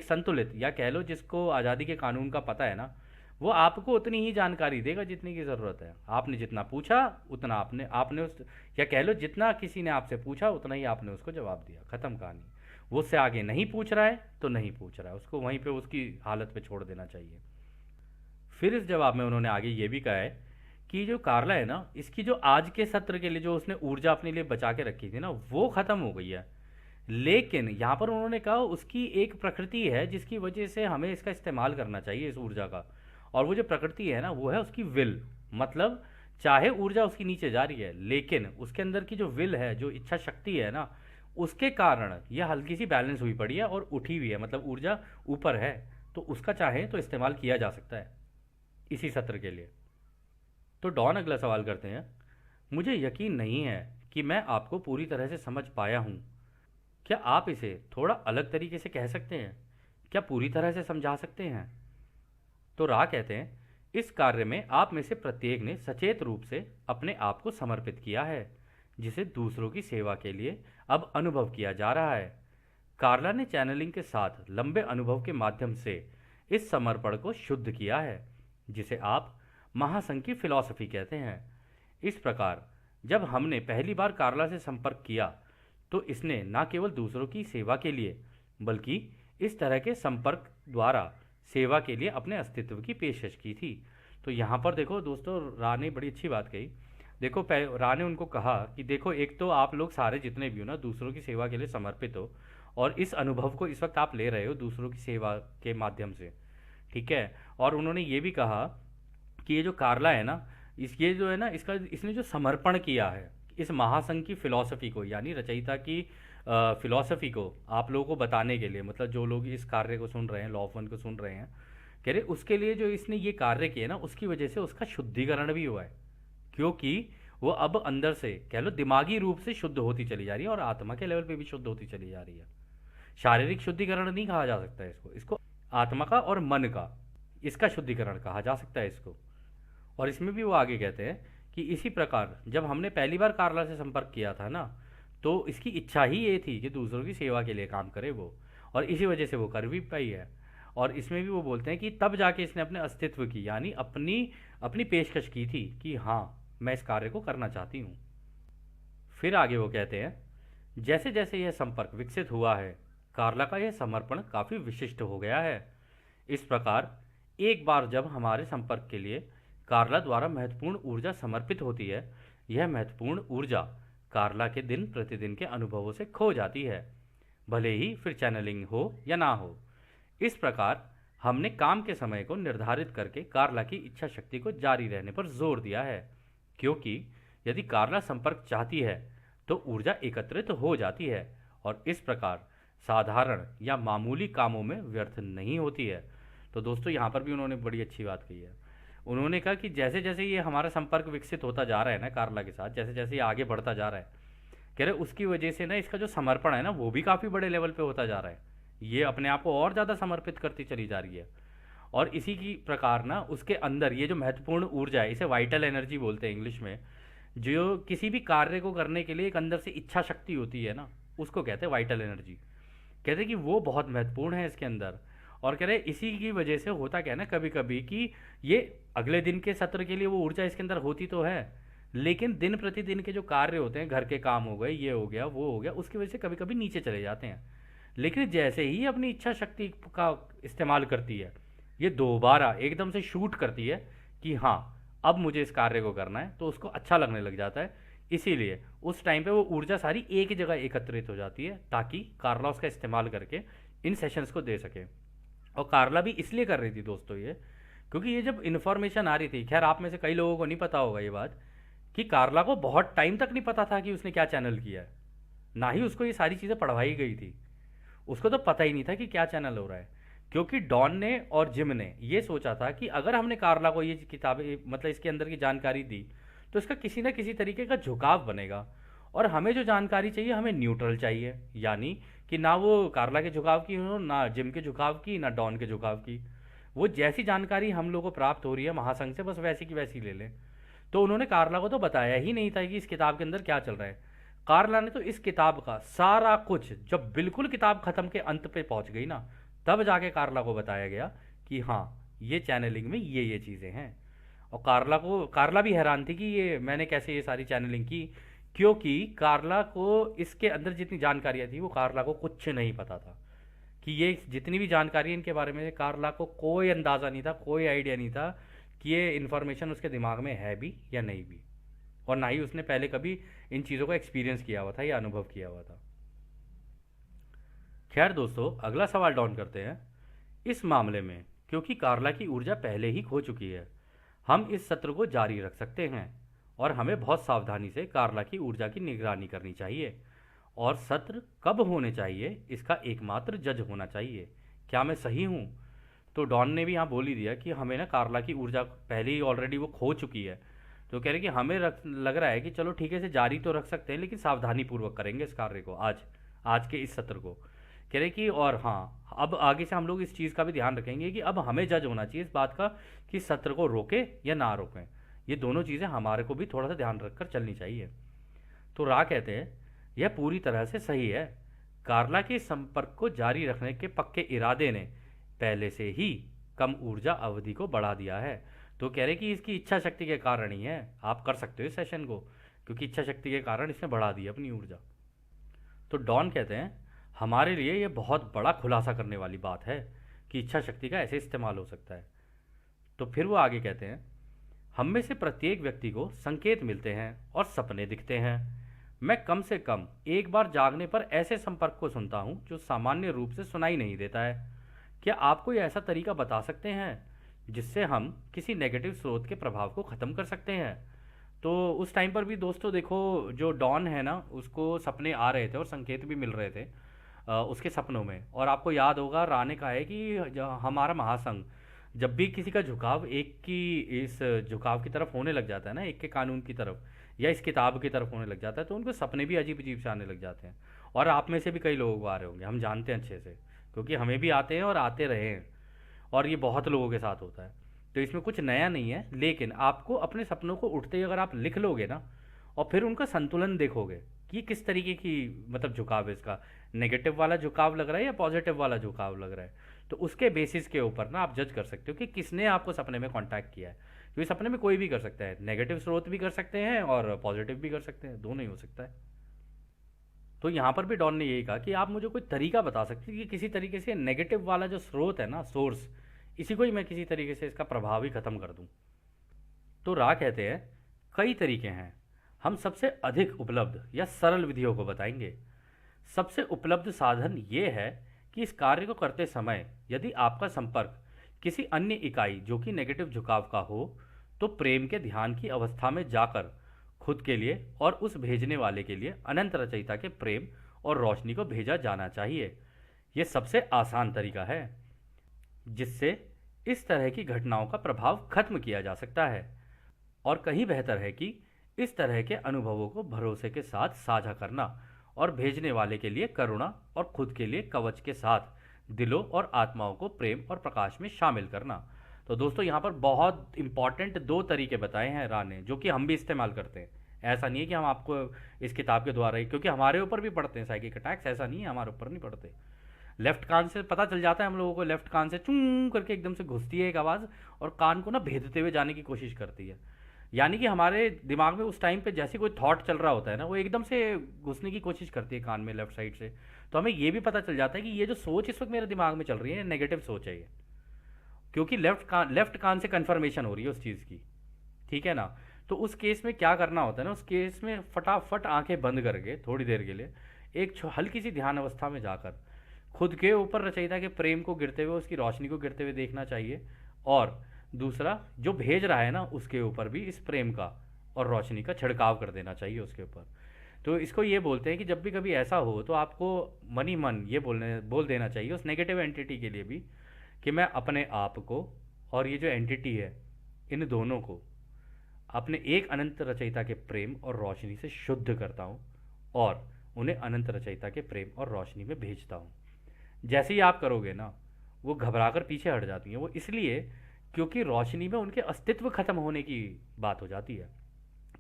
संतुलित या कह लो जिसको आज़ादी के कानून का पता है ना, वो आपको उतनी ही जानकारी देगा जितनी की ज़रूरत है। आपने जितना पूछा उतना आपने आपने उस या कह लो जितना किसी ने आपसे पूछा उतना ही आपने उसको जवाब दिया, ख़त्म कहानी। वो उससे आगे नहीं पूछ रहा है तो नहीं पूछ रहा है, उसको वहीं पे उसकी हालत पे छोड़ देना चाहिए। फिर इस जवाब में उन्होंने आगे ये भी कहा है कि जो कार्ला है ना, इसकी जो आज के सत्र के लिए जो उसने ऊर्जा अपने लिए बचा के रखी थी ना वो ख़त्म हो गई है। लेकिन यहाँ पर उन्होंने कहा उसकी एक प्रकृति है जिसकी वजह से हमें इसका इस्तेमाल करना चाहिए इस ऊर्जा का, और वो जो प्रकृति है ना वो है उसकी विल। मतलब चाहे ऊर्जा उसकी नीचे जा रही है लेकिन उसके अंदर की जो विल है, जो इच्छा शक्ति है ना, उसके कारण यह हल्की सी बैलेंस हुई पड़ी है और उठी हुई है, मतलब ऊर्जा ऊपर है। तो उसका चाहे तो इस्तेमाल किया जा सकता है इसी सत्र के लिए। तो डॉन अगला सवाल करते हैं। मुझे यकीन नहीं है कि मैं आपको पूरी तरह से समझ पाया हूँ। क्या आप इसे थोड़ा अलग तरीके से कह सकते हैं? क्या पूरी तरह से समझा सकते हैं? तो रा कहते हैं, इस कार्य में आप में से प्रत्येक ने सचेत रूप से अपने आप को समर्पित किया है, जिसे दूसरों की सेवा के लिए अब अनुभव किया जा रहा है। कार्ला ने चैनलिंग के साथ लंबे अनुभव के माध्यम से इस समर्पण को शुद्ध किया है, जिसे आप महासंघ की फिलॉसफी कहते हैं। इस प्रकार जब हमने पहली बार कार्ला से संपर्क किया तो इसने न केवल दूसरों की सेवा के लिए बल्कि इस तरह के संपर्क द्वारा सेवा के लिए अपने अस्तित्व की पेशकश की थी। तो यहाँ पर देखो दोस्तों, रा ने बड़ी अच्छी बात कही। देखो, रा ने उनको कहा कि देखो, एक तो आप लोग सारे जितने भी हो ना दूसरों की सेवा के लिए समर्पित हो, और इस अनुभव को इस वक्त आप ले रहे हो दूसरों की सेवा के माध्यम से, ठीक है। और उन्होंने ये भी कहा कि ये जो कार्ला है ना, ये जो है ना, इसने जो समर्पण किया है इस महासंघ की फिलॉसफी को, यानी रचयिता की फिलॉसफी को आप लोगों को बताने के लिए, मतलब जो लोग इस कार्य को सुन रहे हैं, लॉ ऑफ वन को सुन रहे हैं, कह रहे उसके लिए जो इसने ये कार्य किया ना उसकी वजह से उसका शुद्धिकरण भी हुआ है, क्योंकि वो अब अंदर से कह लो दिमागी रूप से शुद्ध होती चली जा रही है और आत्मा के लेवल पे भी शुद्ध होती चली जा रही है। शारीरिक शुद्धिकरण नहीं कहा जा सकता है इसको, इसको आत्मा का और मन का, इसका शुद्धिकरण कहा जा सकता है इसको। और इसमें भी वो आगे कहते हैं कि इसी प्रकार जब हमने पहली बार कार्ला से संपर्क किया था ना, तो इसकी इच्छा ही ये थी कि दूसरों की सेवा के लिए काम करे वो, और इसी वजह से वो कर भी पाई है। और इसमें भी वो बोलते हैं कि तब जाके इसने अपने अस्तित्व की यानी अपनी अपनी पेशकश की थी कि हाँ, मैं इस कार्य को करना चाहती हूँ। फिर आगे वो कहते हैं, जैसे जैसे यह संपर्क विकसित हुआ है, कार्ला का यह समर्पण काफ़ी विशिष्ट हो गया है। इस प्रकार एक बार जब हमारे संपर्क के लिए कार्ला द्वारा महत्वपूर्ण ऊर्जा समर्पित होती है, यह महत्वपूर्ण ऊर्जा कार्ला के दिन प्रतिदिन के अनुभवों से खो जाती है, भले ही फिर चैनलिंग हो या ना हो। इस प्रकार हमने काम के समय को निर्धारित करके कार्ला की इच्छा शक्ति को जारी रहने पर जोर दिया है, क्योंकि यदि कार्ला संपर्क चाहती है तो ऊर्जा एकत्रित हो जाती है और इस प्रकार साधारण या मामूली कामों में व्यर्थ नहीं होती है। तो दोस्तों, यहाँ पर भी उन्होंने बड़ी अच्छी बात कही है। उन्होंने कहा कि जैसे जैसे ये हमारा संपर्क विकसित होता जा रहा है ना कार्ला के साथ, जैसे जैसे ये आगे बढ़ता जा रहा है, कह रहे उसकी वजह से ना इसका जो समर्पण है ना वो भी काफ़ी बड़े लेवल पे होता जा रहा है। ये अपने आप को और ज़्यादा समर्पित करती चली जा रही है। और इसी की प्रकार ना उसके अंदर ये जो महत्वपूर्ण ऊर्जा है, इसे वाइटल एनर्जी बोलते हैं इंग्लिश में, जो किसी भी कार्य को करने के लिए एक अंदर से इच्छा शक्ति होती है ना, उसको कहते हैं वाइटल एनर्जी। कहते हैं कि वो बहुत महत्वपूर्ण है इसके अंदर। और कह रहे इसी की वजह से होता क्या है ना कभी कभी कि ये अगले दिन के सत्र के लिए वो ऊर्जा इसके अंदर होती तो है, लेकिन दिन प्रतिदिन के जो कार्य होते हैं, घर के काम हो गए, ये हो गया वो हो गया, उसकी वजह से कभी कभी नीचे चले जाते हैं। लेकिन जैसे ही अपनी इच्छा शक्ति का इस्तेमाल करती है, ये दोबारा एकदम से शूट करती है कि हाँ, अब मुझे इस कार्य को करना है, तो उसको अच्छा लगने लग जाता है। इसीलिए उस टाइम पे वो ऊर्जा सारी एक ही जगह एकत्रित हो जाती है ताकि कार्ला उसका इस्तेमाल करके इन सेशंस को दे सके। और कार्ला भी इसलिए कर रही थी दोस्तों ये, क्योंकि ये जब इन्फॉर्मेशन आ रही थी, खैर आप में से कई लोगों को नहीं पता होगा ये बात, कि कार्ला को बहुत टाइम तक नहीं पता था कि उसने क्या चैनल किया है, ना ही उसको ये सारी चीज़ें पढ़वाई गई थी। उसको तो पता ही नहीं था कि क्या चैनल हो रहा है, क्योंकि डॉन ने और जिम ने ये सोचा था कि अगर हमने कार्ला को ये किताबें मतलब इसके अंदर की जानकारी दी तो इसका किसी ना किसी तरीके का झुकाव बनेगा। और हमें जो जानकारी चाहिए, हमें न्यूट्रल चाहिए, यानी कि ना वो कार्ला के झुकाव की हो, ना जिम के झुकाव की, ना डॉन के झुकाव की। वो जैसी जानकारी हम लोगों को प्राप्त हो रही है महासंघ से, बस वैसी की वैसी ले लें। तो उन्होंने कार्ला को तो बताया ही नहीं था कि इस किताब के अंदर क्या चल रहा है। कार्ला ने तो इस किताब का सारा कुछ, जब बिल्कुल किताब खत्म के अंत पे पहुंच गई ना, तब जाके कार्ला को बताया गया कि हाँ, ये चैनलिंग में ये चीज़ें हैं। और कार्ला भी हैरान थी कि ये मैंने कैसे ये सारी चैनलिंग की, क्योंकि कार्ला को इसके अंदर जितनी जानकारियाँ थी वो कार्ला को कुछ नहीं पता था कि ये जितनी भी जानकारी इनके बारे में, कार्ला को कोई अंदाज़ा नहीं था, कोई आइडिया नहीं था कि ये इन्फॉर्मेशन उसके दिमाग में है भी या नहीं भी। और ना ही उसने पहले कभी इन चीज़ों को एक्सपीरियंस किया हुआ था या अनुभव किया हुआ था। खैर दोस्तों, अगला सवाल डाउन करते हैं। इस मामले में क्योंकि कार्ला की ऊर्जा पहले ही खो चुकी है, हम इस सत्र को जारी रख सकते हैं और हमें बहुत सावधानी से कार्ला की ऊर्जा की निगरानी करनी चाहिए। और सत्र कब होने चाहिए इसका एकमात्र जज होना चाहिए। क्या मैं सही हूँ? तो डॉन ने भी यहाँ बोल ही दिया कि हमें ना कार्ला की ऊर्जा पहले ही ऑलरेडी वो खो चुकी है। तो कह रहे कि हमें लग रहा है कि चलो ठीक है, इसे जारी तो रख सकते हैं, लेकिन सावधानी पूर्वक करेंगे इस कार्य को आज के इस सत्र को। कह रहे कि और हाँ, अब आगे से हम लोग इस चीज़ का भी ध्यान रखेंगे कि अब हमें जज होना चाहिए इस बात का कि सत्र को रोके या ना रोकें। ये दोनों चीज़ें हमारे को भी थोड़ा सा ध्यान रखकर चलनी चाहिए। तो रा कहते हैं, यह पूरी तरह से सही है। कार्ला के संपर्क को जारी रखने के पक्के इरादे ने पहले से ही कम ऊर्जा अवधि को बढ़ा दिया है। तो कह रहे कि इसकी इच्छा शक्ति के कारण ही है, आप कर सकते हो इस सेशन को, क्योंकि इच्छा शक्ति के कारण इसने बढ़ा दी अपनी ऊर्जा। तो डॉन कहते हैं, हमारे लिए यह बहुत बड़ा खुलासा करने वाली बात है कि इच्छा शक्ति का ऐसे इस्तेमाल हो सकता है। तो फिर वो आगे कहते हैं, हम में से प्रत्येक व्यक्ति को संकेत मिलते हैं और सपने दिखते हैं। मैं कम से कम एक बार जागने पर ऐसे संपर्क को सुनता हूँ जो सामान्य रूप से सुनाई नहीं देता है। क्या आप कोई ऐसा तरीका बता सकते हैं जिससे हम किसी नेगेटिव स्रोत के प्रभाव को ख़त्म कर सकते हैं? तो उस टाइम पर भी दोस्तों देखो, जो डॉन है ना, उसको सपने आ रहे थे और संकेत भी मिल रहे थे उसके सपनों में। और आपको याद होगा, रा ने कहा है कि हमारा महासंघ जब भी किसी का झुकाव एक की इस झुकाव की तरफ होने लग जाता है ना, एक के कानून की तरफ या इस किताब की तरफ होने लग जाता है, तो उनको सपने भी अजीब अजीब से आने लग जाते हैं। और आप में से भी कई लोगों को आ रहे होंगे, हम जानते हैं अच्छे से, क्योंकि हमें भी आते हैं और आते रहे हैं, और ये बहुत लोगों के साथ होता है। तो इसमें कुछ नया नहीं है, लेकिन आपको अपने सपनों को उठते ही अगर आप लिख लोगे ना, और फिर उनका संतुलन देखोगे कि किस तरीके की मतलब झुकाव है इसका, नेगेटिव वाला झुकाव लग रहा है या पॉजिटिव वाला झुकाव लग रहा है, तो उसके बेसिस के ऊपर ना आप जज कर सकते हो कि किसने आपको सपने में कांटेक्ट किया है, क्योंकि सपने में कोई भी कर सकता है, नेगेटिव स्रोत भी कर सकते हैं और पॉजिटिव भी कर सकते हैं, दोनों ही हो सकता है। तो यहाँ पर भी डॉन ने यही कहा कि आप मुझे कोई तरीका बता सकते हैं कि किसी तरीके से नेगेटिव वाला जो स्रोत है ना, सोर्स, इसी को ही मैं किसी तरीके से इसका प्रभाव ही खत्म कर दूं। तो रा कहते हैं कई तरीके हैं, हम सबसे अधिक उपलब्ध या सरल विधियों को बताएंगे। सबसे उपलब्ध साधन ये है कि इस कार्य को करते समय यदि आपका संपर्क किसी अन्य इकाई जो कि नेगेटिव झुकाव का हो, तो प्रेम के ध्यान की अवस्था में जाकर खुद के लिए और उस भेजने वाले के लिए अनंत रचयिता के प्रेम और रोशनी को भेजा जाना चाहिए। यह सबसे आसान तरीका है जिससे इस तरह की घटनाओं का प्रभाव खत्म किया जा सकता है, और कहीं बेहतर है कि इस तरह के अनुभवों को भरोसे के साथ साझा करना और भेजने वाले के लिए करुणा और खुद के लिए कवच के साथ दिलों और आत्माओं को प्रेम और प्रकाश में शामिल करना। तो दोस्तों यहाँ पर बहुत इंपॉर्टेंट दो तरीके बताए हैं रा ने, जो कि हम भी इस्तेमाल करते हैं। ऐसा नहीं है कि हम आपको इस किताब के द्वारा ही, क्योंकि हमारे ऊपर भी पड़ते हैं साइकिक अटैक्स, ऐसा नहीं है हमारे ऊपर नहीं पड़ते। लेफ्ट कान से पता चल जाता है हम लोगों को, लेफ्ट कान से चूं करके एकदम से घुसती है एक आवाज़ और कान को ना भेदते हुए जाने की कोशिश करती है। यानी कि हमारे दिमाग में उस टाइम पे जैसे कोई थॉट चल रहा होता है ना, वो एकदम से घुसने की कोशिश करती है कान में लेफ्ट साइड से। तो हमें ये भी पता चल जाता है कि ये जो सोच इस वक्त मेरे दिमाग में चल रही है नेगेटिव सोच है ये, क्योंकि लेफ्ट कान से कन्फर्मेशन हो रही है उस चीज़ की। ठीक है ना। तो उस केस में क्या करना होता है ना, उस केस में फटाफट आंखें बंद करके थोड़ी देर के लिए एक हल्की सी ध्यान अवस्था में जाकर खुद के ऊपर रचयिता के प्रेम को गिरते हुए, उसकी रोशनी को गिरते हुए देखना चाहिए, और दूसरा जो भेज रहा है ना उसके ऊपर भी इस प्रेम का और रोशनी का छिड़काव कर देना चाहिए उसके ऊपर। तो इसको ये बोलते हैं कि जब भी कभी ऐसा हो तो आपको मन ही मन ये बोल देना चाहिए उस नेगेटिव एंटिटी के लिए भी कि मैं अपने आप को और ये जो एंटिटी है, इन दोनों को अपने एक अनंत रचयिता के प्रेम और रोशनी से शुद्ध करता हूँ और उन्हें अनंत रचयिता के प्रेम और रोशनी में भेजता हूँ। जैसे ही आप करोगे ना, वो घबराकर पीछे हट जाती हैं। वो इसलिए क्योंकि रोशनी में उनके अस्तित्व खत्म होने की बात हो जाती है,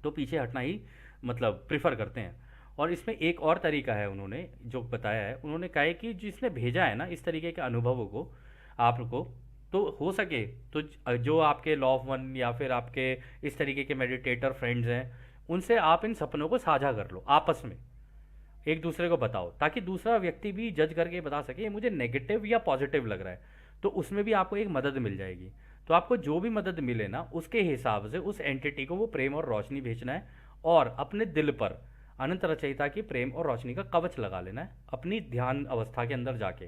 तो पीछे हटना ही मतलब प्रिफर करते हैं। और इसमें एक और तरीका है उन्होंने जो बताया है, उन्होंने कहा है कि जिसने भेजा है ना इस तरीके के अनुभवों को आपको, तो हो सके तो जो आपके लव वन या फिर आपके इस तरीके के मेडिटेटर फ्रेंड्स हैं, उनसे आप इन सपनों को साझा कर लो, आपस में एक दूसरे को बताओ, ताकि दूसरा व्यक्ति भी जज करके बता सके ये मुझे नेगेटिव या पॉजिटिव लग रहा है। तो उसमें भी आपको एक मदद मिल जाएगी। तो आपको जो भी मदद मिले ना, उसके हिसाब से उस एंटिटी को वो प्रेम और रोशनी भेजना है, और अपने दिल पर अनंत रचयिता की प्रेम और रोशनी का कवच लगा लेना है अपनी ध्यान अवस्था के अंदर जाके,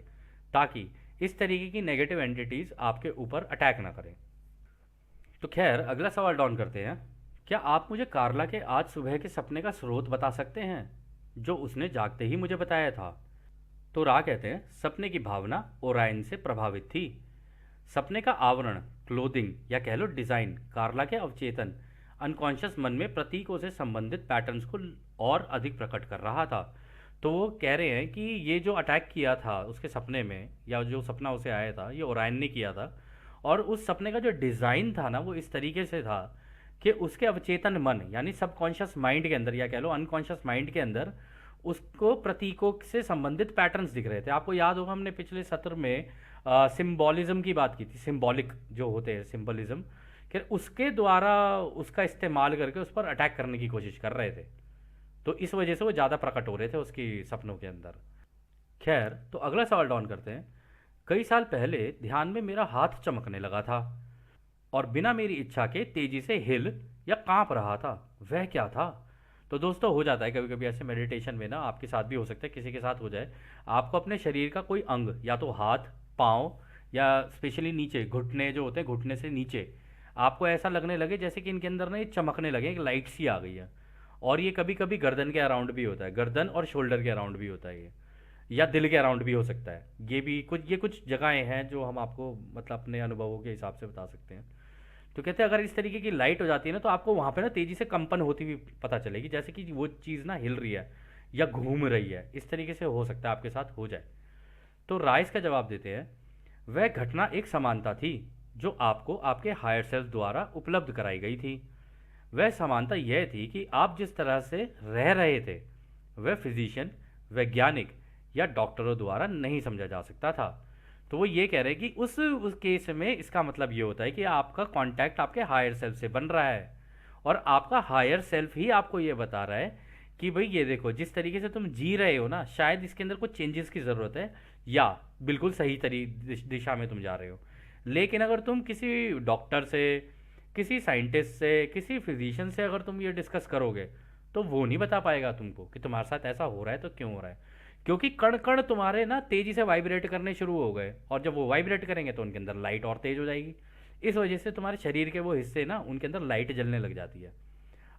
ताकि इस तरीके की नेगेटिव एंटिटीज आपके ऊपर अटैक ना करें। तो खैर अगला सवाल डॉन करते हैं, क्या आप मुझे कार्ला के आज सुबह के सपने का स्रोत बता सकते हैं जो उसने जागते ही मुझे बताया था। तो रा कहते हैं सपने की भावना ओरायन से प्रभावित थी। सपने का आवरण, क्लोथिंग या कह लो डिजाइन, कार्ला के अवचेतन अनकॉन्शियस मन में प्रतीकों से संबंधित पैटर्न्स को और अधिक प्रकट कर रहा था। तो वो कह रहे हैं कि ये जो अटैक किया था उसके सपने में, या जो सपना उसे आया था, ये ओरायन ने किया था। और उस सपने का जो डिज़ाइन था ना, वो इस तरीके से था कि उसके अवचेतन मन यानी सबकॉन्शियस माइंड के अंदर, या कह लो अनकॉन्शियस माइंड के अंदर, उसको प्रतीकों से संबंधित पैटर्न्स दिख रहे थे। आपको याद होगा हमने पिछले सत्र में सिम्बॉलिज्म की बात की थी, सिम्बॉलिक जो होते हैं सिम्बलिज्म, कि उसके द्वारा उसका इस्तेमाल करके उस पर अटैक करने की कोशिश कर रहे थे। तो इस वजह से वो ज़्यादा प्रकट हो रहे थे उसकी सपनों के अंदर। खैर, तो अगला सवाल डाउन करते हैं। कई साल पहले ध्यान में मेरा हाथ चमकने लगा था और बिना मेरी इच्छा के तेजी से हिल या कांप रहा था। वह क्या था? तो दोस्तों हो जाता है कभी कभी ऐसे मेडिटेशन में ना, आपके साथ भी हो सकता है, किसी के साथ हो जाए। आपको अपने शरीर का कोई अंग, या तो हाथ, पाँव, या स्पेशली नीचे घुटने जो होते हैं, घुटने से नीचे आपको ऐसा लगने लगे जैसे कि इनके अंदर ना ये चमकने लगे, एक लाइट सी आ गई है। और ये कभी कभी गर्दन के अराउंड भी होता है, गर्दन और शोल्डर के अराउंड भी होता है ये, या दिल के अराउंड भी हो सकता है। ये कुछ जगहें हैं जो हम आपको मतलब अपने अनुभवों के हिसाब से बता सकते हैं। तो कहते हैं अगर इस तरीके की लाइट हो जाती है ना, तो आपको वहाँ पे ना तेज़ी से कंपन होती हुई पता चलेगी, जैसे कि वो चीज़ ना हिल रही है या घूम रही है। इस तरीके से हो सकता है आपके साथ हो जाए। तो राइस का जवाब देते हैं, वह घटना एक समानता थी जो आपको आपके हायर सेल्फ द्वारा उपलब्ध कराई गई थी। वह समानता यह थी कि आप जिस तरह से रह रहे थे वह फिजिशियन, वैज्ञानिक या डॉक्टरों द्वारा नहीं समझा जा सकता था। तो वो ये कह रहे हैं कि उस केस में इसका मतलब ये होता है कि आपका कांटेक्ट आपके हायर सेल्फ से बन रहा है, और आपका हायर सेल्फ ही आपको ये बता रहा है कि भाई ये देखो, जिस तरीके से तुम जी रहे हो ना, शायद इसके अंदर कुछ चेंजेस की ज़रूरत है, या बिल्कुल सही दिशा में तुम जा रहे हो। लेकिन अगर तुम किसी डॉक्टर से, किसी साइंटिस्ट से, किसी फिजिशियन से अगर तुम ये डिस्कस करोगे, तो वो नहीं बता पाएगा तुमको कि तुम्हारे साथ ऐसा हो रहा है तो क्यों हो रहा है। क्योंकि कण कण तुम्हारे ना तेजी से वाइब्रेट करने शुरू हो गए, और जब वो वाइब्रेट करेंगे तो उनके अंदर लाइट और तेज हो जाएगी। इस वजह से तुम्हारे शरीर के वो हिस्से ना, उनके अंदर लाइट जलने लग जाती है।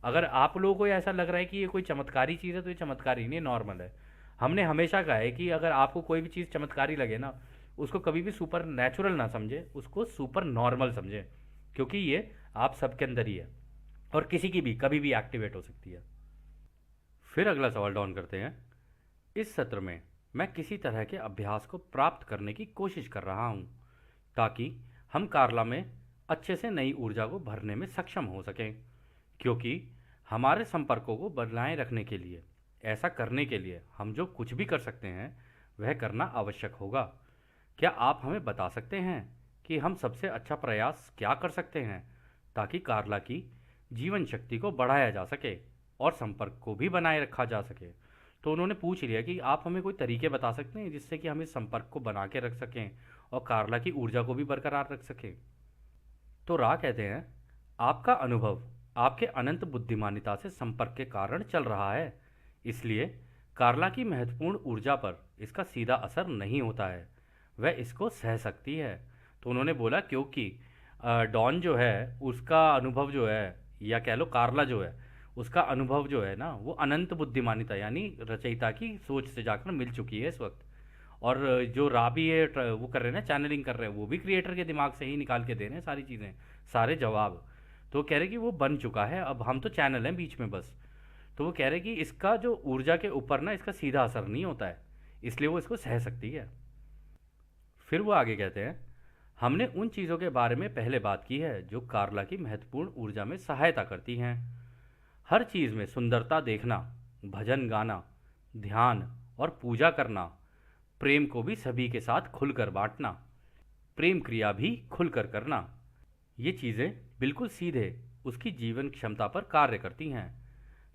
अगर आप लोगों को ऐसा लग रहा है कि ये कोई चमत्कारी चीज़ है, तो ये चमत्कारी नहीं, नॉर्मल है। हमने हमेशा कहा है कि अगर आपको कोई भी चीज़ चमत्कारी लगे ना, उसको कभी भी सुपर नेचुरल ना समझे, उसको सुपर नॉर्मल समझे, क्योंकि ये आप सबके अंदर ही है, और किसी की भी कभी भी एक्टिवेट हो सकती है। फिर अगला सवाल डाउन करते हैं। इस सत्र में मैं किसी तरह के अभ्यास को प्राप्त करने की कोशिश कर रहा हूँ, ताकि हम कार्ला में अच्छे से नई ऊर्जा को भरने में सक्षम हो सकें, क्योंकि हमारे संपर्कों को बनाए रखने के लिए, ऐसा करने के लिए हम जो कुछ भी कर सकते हैं वह करना आवश्यक होगा। क्या आप हमें बता सकते हैं कि हम सबसे अच्छा प्रयास क्या कर सकते हैं, ताकि कार्ला की जीवन शक्ति को बढ़ाया जा सके और संपर्क को भी बनाए रखा जा सके। तो उन्होंने पूछ लिया कि आप हमें कोई तरीके बता सकते हैं जिससे कि हम इस संपर्क को बना के रख सकें और कार्ला की ऊर्जा को भी बरकरार रख सकें। तो रा कहते हैं, आपका अनुभव आपके अनंत बुद्धिमानिता से संपर्क के कारण चल रहा है, इसलिए कार्ला की महत्वपूर्ण ऊर्जा पर इसका सीधा असर नहीं होता है, वह इसको सह सकती है। तो उन्होंने बोला क्योंकि डॉन जो है उसका अनुभव जो है, या कह लो कार्ला जो है उसका अनुभव जो है ना, वो अनंत बुद्धिमानिता यानी रचयिता की सोच से जाकर मिल चुकी है इस वक्त। और जो राबी है वो कर रहे हैं ना, चैनलिंग कर रहे हैं, वो भी क्रिएटर के दिमाग से ही निकाल के दे रहे हैं सारी चीज़ें, सारे जवाब। तो वो कह रहे कि वो बन चुका है, अब हम तो चैनल हैं बीच में बस। तो वो कह रहे कि इसका जो ऊर्जा के ऊपर ना इसका सीधा असर नहीं होता है, इसलिए वो इसको सह सकती है। फिर वो आगे कहते हैं, हमने उन चीज़ों के बारे में पहले बात की है जो कार्ला की महत्वपूर्ण ऊर्जा में सहायता करती हैं। हर चीज़ में सुंदरता देखना, भजन गाना, ध्यान और पूजा करना, प्रेम को भी सभी के साथ खुलकर बांटना, प्रेम क्रिया भी खुलकर करना, ये चीज़ें बिल्कुल सीधे उसकी जीवन क्षमता पर कार्य करती हैं।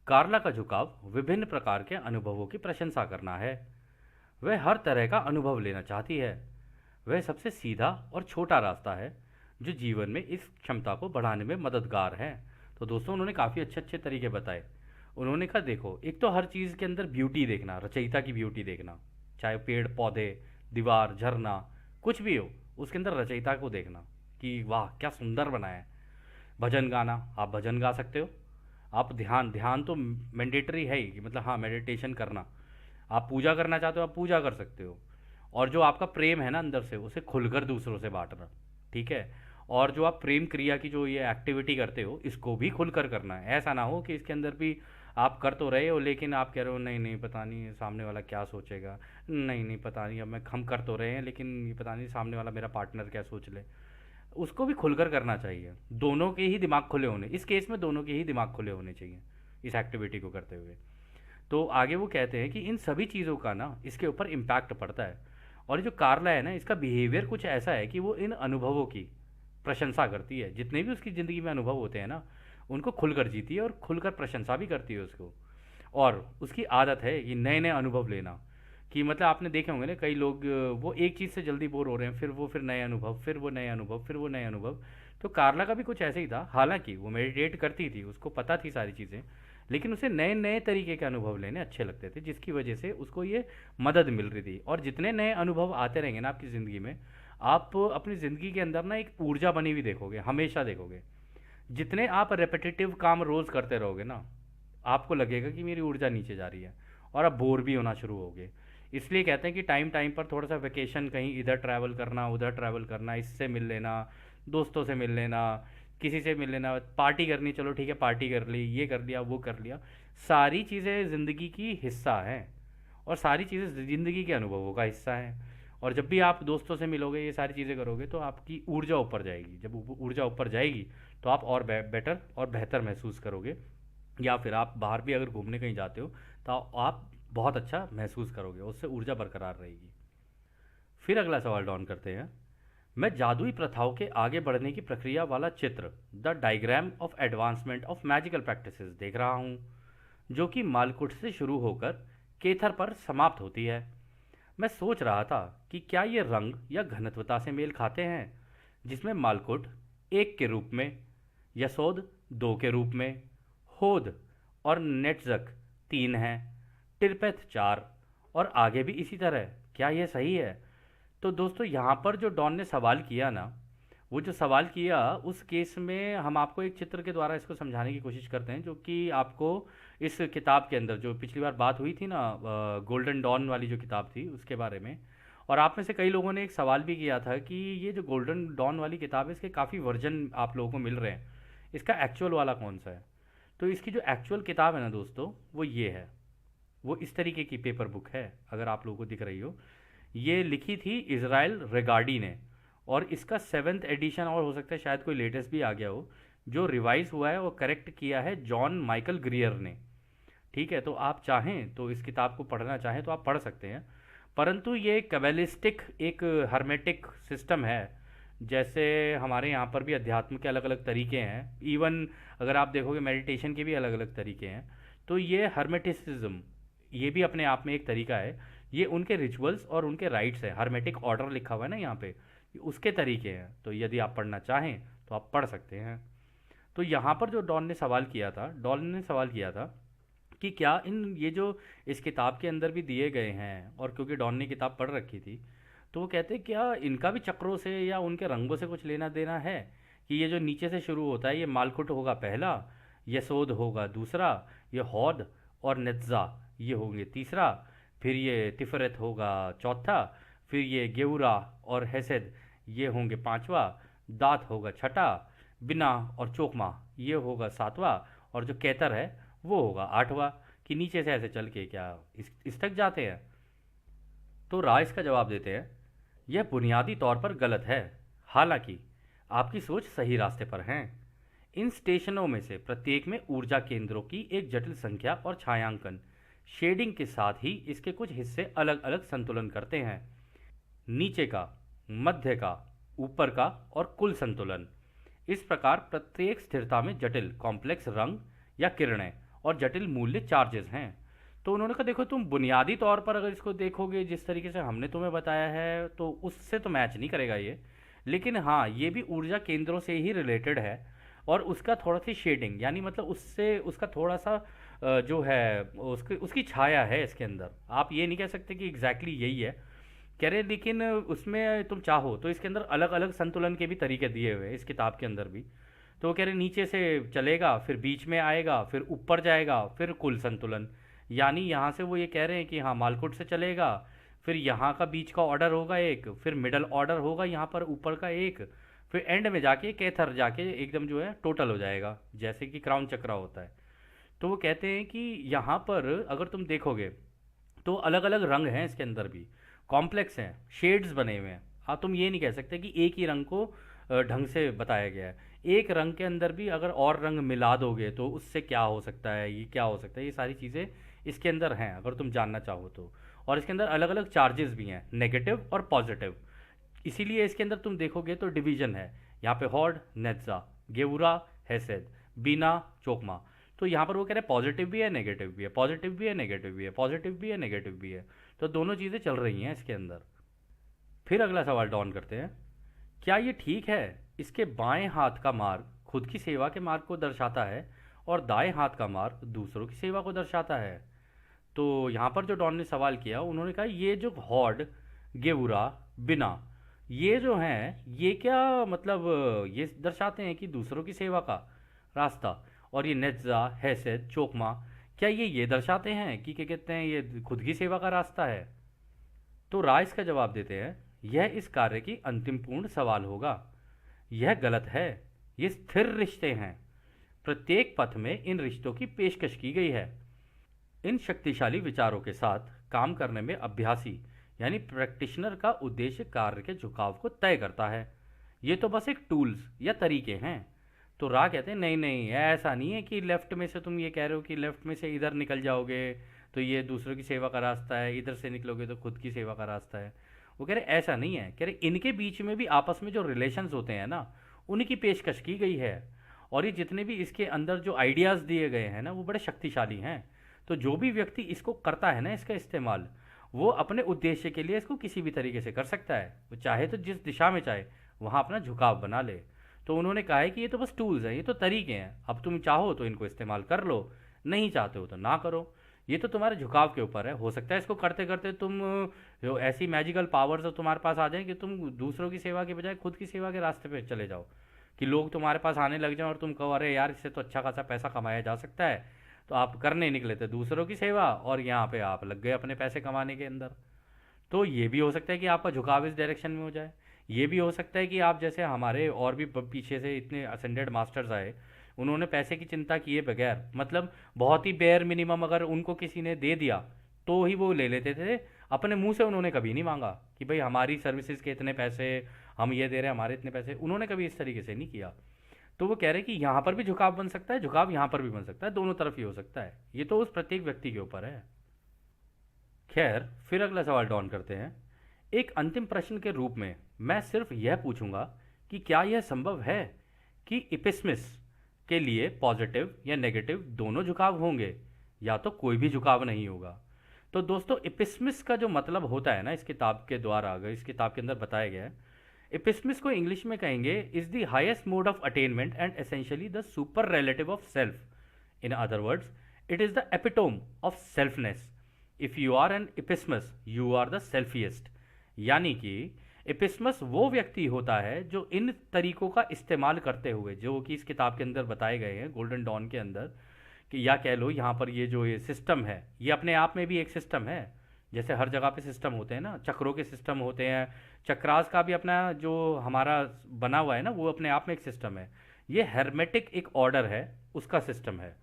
कार्ला का झुकाव विभिन्न प्रकार के अनुभवों की प्रशंसा करना है। वह हर तरह का अनुभव लेना चाहती है। वह सबसे सीधा और छोटा रास्ता है जो जीवन में इस क्षमता को बढ़ाने में मददगार है। तो दोस्तों, उन्होंने काफ़ी अच्छे अच्छे तरीके बताए। उन्होंने कहा देखो, एक तो हर चीज़ के अंदर ब्यूटी देखना, रचयिता की ब्यूटी देखना, चाहे पेड़ पौधे, दीवार, झरना, कुछ भी हो, उसके अंदर रचयिता को देखना कि वाह क्या सुंदर बनाया है। भजन गाना, आप भजन गा सकते हो। आप ध्यान ध्यान तो मैंडेटरी है ही, मतलब हाँ, मेडिटेशन करना। आप पूजा करना चाहते हो, आप पूजा कर सकते हो। और जो आपका प्रेम है ना अंदर से, उसे खुलकर दूसरों से बांटना, ठीक है। और जो आप प्रेम क्रिया की जो ये एक्टिविटी करते हो, इसको भी खुलकर करना है। ऐसा ना हो कि इसके अंदर भी आप कर तो रहे हो लेकिन आप कह रहे हो नहीं नहीं पता नहीं सामने वाला क्या सोचेगा, नहीं नहीं पता नहीं, अब मैं हम कर तो रहे हैं लेकिन ये पता नहीं सामने वाला मेरा पार्टनर क्या सोच ले। उसको भी खुलकर करना चाहिए। दोनों के ही दिमाग खुले होने, इस केस में दोनों के ही दिमाग खुले होने चाहिए इस एक्टिविटी को करते हुए। तो आगे वो कहते हैं कि इन सभी चीज़ों का ना इसके ऊपर इम्पैक्ट पड़ता है। और जो कार्ला है ना, इसका बिहेवियर कुछ ऐसा है कि वो इन अनुभवों की प्रशंसा करती है। जितने भी उसकी ज़िंदगी में अनुभव होते हैं ना, उनको खुलकर जीती है और खुलकर प्रशंसा भी करती है उसको। और उसकी आदत है कि नए नए अनुभव लेना, कि मतलब आपने देखे होंगे ना कई लोग, वो एक चीज़ से जल्दी बोर हो रहे हैं, फिर नए अनुभव, फिर वो नए अनुभव, फिर वो नए अनुभव। तो कार्ला का भी कुछ ऐसे ही था। हालांकि वो मेडिटेट करती थी, उसको पता थी सारी चीज़ें, लेकिन उसे नए नए तरीके के अनुभव लेने अच्छे लगते थे, जिसकी वजह से उसको ये मदद मिल रही थी। और जितने नए अनुभव आते रहेंगे ना आपकी ज़िंदगी में, आप अपनी ज़िंदगी के अंदर ना एक ऊर्जा बनी हुई देखोगे, हमेशा देखोगे। जितने आप रेपिटेटिव काम रोज़ करते रहोगे ना, आपको लगेगा कि मेरी ऊर्जा नीचे जा रही है, और आप बोर भी होना शुरू होगे। इसलिए कहते हैं कि टाइम टाइम पर थोड़ा सा वेकेशन, कहीं इधर ट्रैवल करना, उधर ट्रैवल करना, इससे मिल लेना, दोस्तों से मिल लेना, किसी से मिल लेना, पार्टी करनी, चलो ठीक है पार्टी कर ली, ये कर लिया वो कर लिया। सारी चीज़ें ज़िंदगी की हिस्सा हैं, और सारी चीज़ें ज़िंदगी के अनुभवों का हिस्सा है। और जब भी आप दोस्तों से मिलोगे, ये सारी चीज़ें करोगे, तो आपकी ऊर्जा ऊपर जाएगी। जब ऊर्जा ऊपर जाएगी तो आप और बेटर और बेहतर महसूस करोगे। या फिर आप बाहर भी अगर घूमने कहीं जाते हो, तो आप बहुत अच्छा महसूस करोगे, उससे ऊर्जा बरकरार रहेगी। फिर अगला सवाल डॉन करते हैं। मैं जादुई प्रथाओं के आगे बढ़ने की प्रक्रिया वाला चित्र, the diagram of advancement of magical practices देख रहा हूँ, जो कि मालकुट से शुरू होकर केथर पर समाप्त होती है। मैं सोच रहा था कि क्या ये रंग या घनत्वता से मेल खाते हैं, जिसमें मालकुट एक के रूप में, यशोद दो के रूप में, होद और नेटजक तीन हैं, टिरपेथ चार, और आगे भी इसी तरह। क्या यह सही है? तो दोस्तों यहाँ पर जो डॉन ने सवाल किया ना, वो जो सवाल किया उस केस में हम आपको एक चित्र के द्वारा इसको समझाने की कोशिश करते हैं, जो कि आपको इस किताब के अंदर जो पिछली बार बात हुई थी ना, गोल्डन डॉन वाली जो किताब थी उसके बारे में। और आप में से कई लोगों ने एक सवाल भी किया था कि ये जो गोल्डन डॉन वाली किताब है इसके काफ़ी वर्जन आप लोगों को मिल रहे हैं, इसका एक्चुअल वाला कौन सा है? तो इसकी जो एक्चुअल किताब है ना दोस्तों, वो ये है। वो इस तरीके की पेपर बुक है, अगर आप लोगों को दिख रही हो। ये लिखी थी इज़राइल रेगार्डी ने, और इसका 7th एडिशन, और हो सकता है शायद कोई लेटेस्ट भी आ गया हो, जो रिवाइज हुआ है वो करेक्ट किया है जॉन माइकल ग्रियर ने। ठीक है, तो आप चाहें तो इस किताब को पढ़ना चाहें तो आप पढ़ सकते हैं। परंतु ये कैबलिस्टिक एक हर्मेटिक सिस्टम है। जैसे हमारे यहाँ पर भी अध्यात्म के अलग अलग तरीके हैं, इवन अगर आप देखोगे मेडिटेशन के भी अलग अलग तरीके हैं। तो ये हर्मेटिसिज्म, ये भी अपने आप में एक तरीका है। ये उनके रिचुअल्स और उनके राइट्स है। हर्मेटिक ऑर्डर लिखा हुआ है ना यहाँ पे, ये उसके तरीके हैं। तो यदि आप पढ़ना चाहें तो आप पढ़ सकते हैं। तो यहाँ पर जो डॉन ने सवाल किया था, डॉन ने सवाल किया था कि क्या इन ये जो इस किताब के अंदर भी दिए गए हैं, और क्योंकि डॉन ने किताब पढ़ रखी थी, तो वो कहते क्या इनका भी चक्रों से या उनके रंगों से कुछ लेना देना है? कि ये जो नीचे से शुरू होता है, ये मालकुट होगा पहला, यशोद होगा दूसरा, ये हौद और नेत्जा ये होंगे तीसरा, फिर ये तिफरत होगा चौथा, फिर ये गेउरा और हेसेद ये होंगे पांचवा, दात होगा छठा, बिना और चोकमा ये होगा सातवां, और जो केतर है वो होगा आठवां। कि नीचे से ऐसे चल के क्या इस तक जाते हैं? तो राय इसका जवाब देते हैं, यह बुनियादी तौर पर गलत है। हालांकि आपकी सोच सही रास्ते पर है। इन स्टेशनों में से प्रत्येक में ऊर्जा केंद्रों की एक जटिल संख्या और छायांकन शेडिंग के साथ ही इसके कुछ हिस्से अलग अलग संतुलन करते हैं। नीचे का, मध्य का, ऊपर का और कुल संतुलन। इस प्रकार प्रत्येक स्थिरता में जटिल कॉम्प्लेक्स रंग या किरणें और जटिल मूल्य चार्जेस हैं। तो उन्होंने कहा देखो, तुम बुनियादी तौर पर अगर इसको देखोगे जिस तरीके से हमने तुम्हें बताया है तो उससे तो मैच नहीं करेगा ये। लेकिन हाँ, ये भी ऊर्जा केंद्रों से ही रिलेटेड है, और उसका थोड़ा सी शेडिंग, यानी मतलब उससे उसका थोड़ा सा जो है उसकी छाया है इसके अंदर। आप ये नहीं कह सकते कि एग्जैक्टली यही है, कह रहे। लेकिन उसमें तुम चाहो तो इसके अंदर अलग अलग संतुलन के भी तरीके दिए हुए हैं इस किताब के अंदर भी। तो वो कह रहे नीचे से चलेगा, फिर बीच में आएगा, फिर ऊपर जाएगा, फिर कुल संतुलन। यानी यहाँ से वो ये कह रहे हैं कि हाँ, मालकुट से चलेगा, फिर यहाँ का बीच का ऑर्डर होगा एक, फिर मिडल ऑर्डर होगा यहाँ पर ऊपर का एक, फिर एंड में जाके केथर जाके एकदम जो है टोटल हो जाएगा, जैसे कि क्राउन चक्रा होता है। तो वो कहते हैं कि यहाँ पर अगर तुम देखोगे तो अलग अलग रंग हैं इसके अंदर भी, कॉम्प्लेक्स हैं, शेड्स बने हुए हैं। हाँ, तुम ये नहीं कह सकते कि एक ही रंग को ढंग से बताया गया है। एक रंग के अंदर भी अगर और रंग मिला दोगे तो उससे क्या हो सकता है, ये क्या हो सकता है, ये सारी चीज़ें इसके अंदर हैं अगर तुम जानना चाहो तो। और इसके अंदर अलग अलग चार्जेस भी हैं, नेगेटिव और पॉजिटिव। इसीलिए इसके अंदर तुम देखोगे तो डिवीजन है। यहाँ पे हॉड, नेत्जा, गेवुरा, हेसेद, बीना, चोकमा। तो यहाँ पर वो कह रहे हैं पॉजिटिव भी है नेगेटिव भी है, पॉजिटिव भी है नेगेटिव भी है, पॉजिटिव भी है नेगेटिव भी है। तो दोनों चीज़ें चल रही हैं इसके अंदर। फिर अगला सवाल डॉन करते हैं, क्या ये ठीक है इसके बाएं हाथ का मार्ग खुद की सेवा के मार्ग को दर्शाता है और दाएं हाथ का मार्ग दूसरों की सेवा को दर्शाता है? तो यहाँ पर जो डॉन ने सवाल किया, उन्होंने कहा ये जो हॉड, गेवुरा, बिना, ये जो हैं ये क्या मतलब ये दर्शाते हैं कि दूसरों की सेवा का रास्ता, और ये नेत्जा, हैसेद, चोकमा, क्या ये दर्शाते हैं कि क्या कहते हैं ये खुद की सेवा का रास्ता है? तो राइस का जवाब देते हैं, यह इस कार्य की अंतिम पूर्ण सवाल होगा। यह गलत है। ये स्थिर रिश्ते हैं। प्रत्येक पथ में इन रिश्तों की पेशकश की गई है। इन शक्तिशाली विचारों के साथ काम करने में अभ्यासी यानी प्रैक्टिशनर का उद्देश्य कार्य के झुकाव को तय करता है। ये तो बस एक टूल्स या तरीके हैं। तो रा कहते हैं नहीं नहीं, ऐसा नहीं है कि लेफ्ट में से तुम ये कह रहे हो कि लेफ्ट में से इधर निकल जाओगे तो ये दूसरों की सेवा का रास्ता है, इधर से निकलोगे तो खुद की सेवा का रास्ता है। वो कह रहे ऐसा नहीं है, कह रहे इनके बीच में भी आपस में जो रिलेशंस होते हैं ना, उनकी पेशकश की गई है। और ये जितने भी इसके अंदर जो आइडियाज़ दिए गए हैं ना, वो बड़े शक्तिशाली हैं। तो जो भी व्यक्ति इसको करता है ना, इसका इस्तेमाल, वो अपने उद्देश्य के लिए इसको किसी भी तरीके से कर सकता है। वो चाहे तो जिस दिशा में चाहे वहाँ अपना झुकाव बना ले। तो उन्होंने कहा है कि ये तो बस टूल्स हैं, ये तो तरीके हैं, अब तुम चाहो तो इनको इस्तेमाल कर लो, नहीं चाहते हो तो ना करो। ये तो तुम्हारे झुकाव के ऊपर है। हो सकता है इसको करते करते तुम जो ऐसी मैजिकल पावर्स तुम्हारे पास आ जाए कि तुम दूसरों की सेवा के बजाय खुद की सेवा के रास्ते पे चले जाओ, कि लोग तुम्हारे पास आने लग जाएं और तुम कहो अरे यार इससे तो अच्छा खासा पैसा कमाया जा सकता है, तो आप करने निकले थे दूसरों की सेवा और यहाँ पे आप लग गए अपने पैसे कमाने के अंदर। तो ये भी हो सकता है कि आपका झुकाव इस डायरेक्शन में हो जाए। ये भी हो सकता है कि आप जैसे हमारे और भी पीछे से इतने असेंडेड मास्टर्स आए, उन्होंने पैसे की चिंता किए बगैर, मतलब बहुत ही बेयर मिनिमम अगर उनको किसी ने दे दिया तो ही वो ले लेते थे। अपने मुंह से उन्होंने कभी नहीं मांगा कि भाई हमारी सर्विसेज के इतने पैसे, हम ये दे रहे हैं, हमारे इतने पैसे, उन्होंने कभी इस तरीके से नहीं किया। तो वो कह रहे हैं कि यहाँ पर भी झुकाव बन सकता है, झुकाव यहाँ पर भी बन सकता है, दोनों तरफ ही हो सकता है। ये तो उस प्रत्येक व्यक्ति के ऊपर है। खैर, फिर अगला सवाल डॉन करते हैं। एक अंतिम प्रश्न के रूप में मैं सिर्फ यह पूछूंगा कि क्या यह संभव है कि इपिस्मिस के लिए पॉजिटिव या नेगेटिव दोनों झुकाव होंगे, या तो कोई भी झुकाव नहीं होगा। तो दोस्तों, इपिस्मिस का जो मतलब होता है ना, इस किताब के द्वारा, अगर इस किताब के अंदर बताया गया है, इपिस्मिस को इंग्लिश में कहेंगे is the highest mode of attainment and essentially the super relative of self. In other words, it is the epitome of selfness. If you are an ipsissimus you are the selfiest. यानी कि इपिस्मस वो व्यक्ति होता है जो इन तरीकों का इस्तेमाल करते हुए, जो कि इस किताब के अंदर बताए गए हैं गोल्डन डॉन के अंदर, कि या कह लो यहाँ पर ये जो ये सिस्टम है, ये अपने आप में भी एक सिस्टम है। जैसे हर जगह पे सिस्टम होते हैं ना, चक्रों के सिस्टम होते हैं, चक्रास का भी अपना जो हमारा बना हुआ है ना, वो अपने आप में एक सिस्टम है। ये हेर्मेटिक एक ऑर्डर है, उसका सिस्टम है।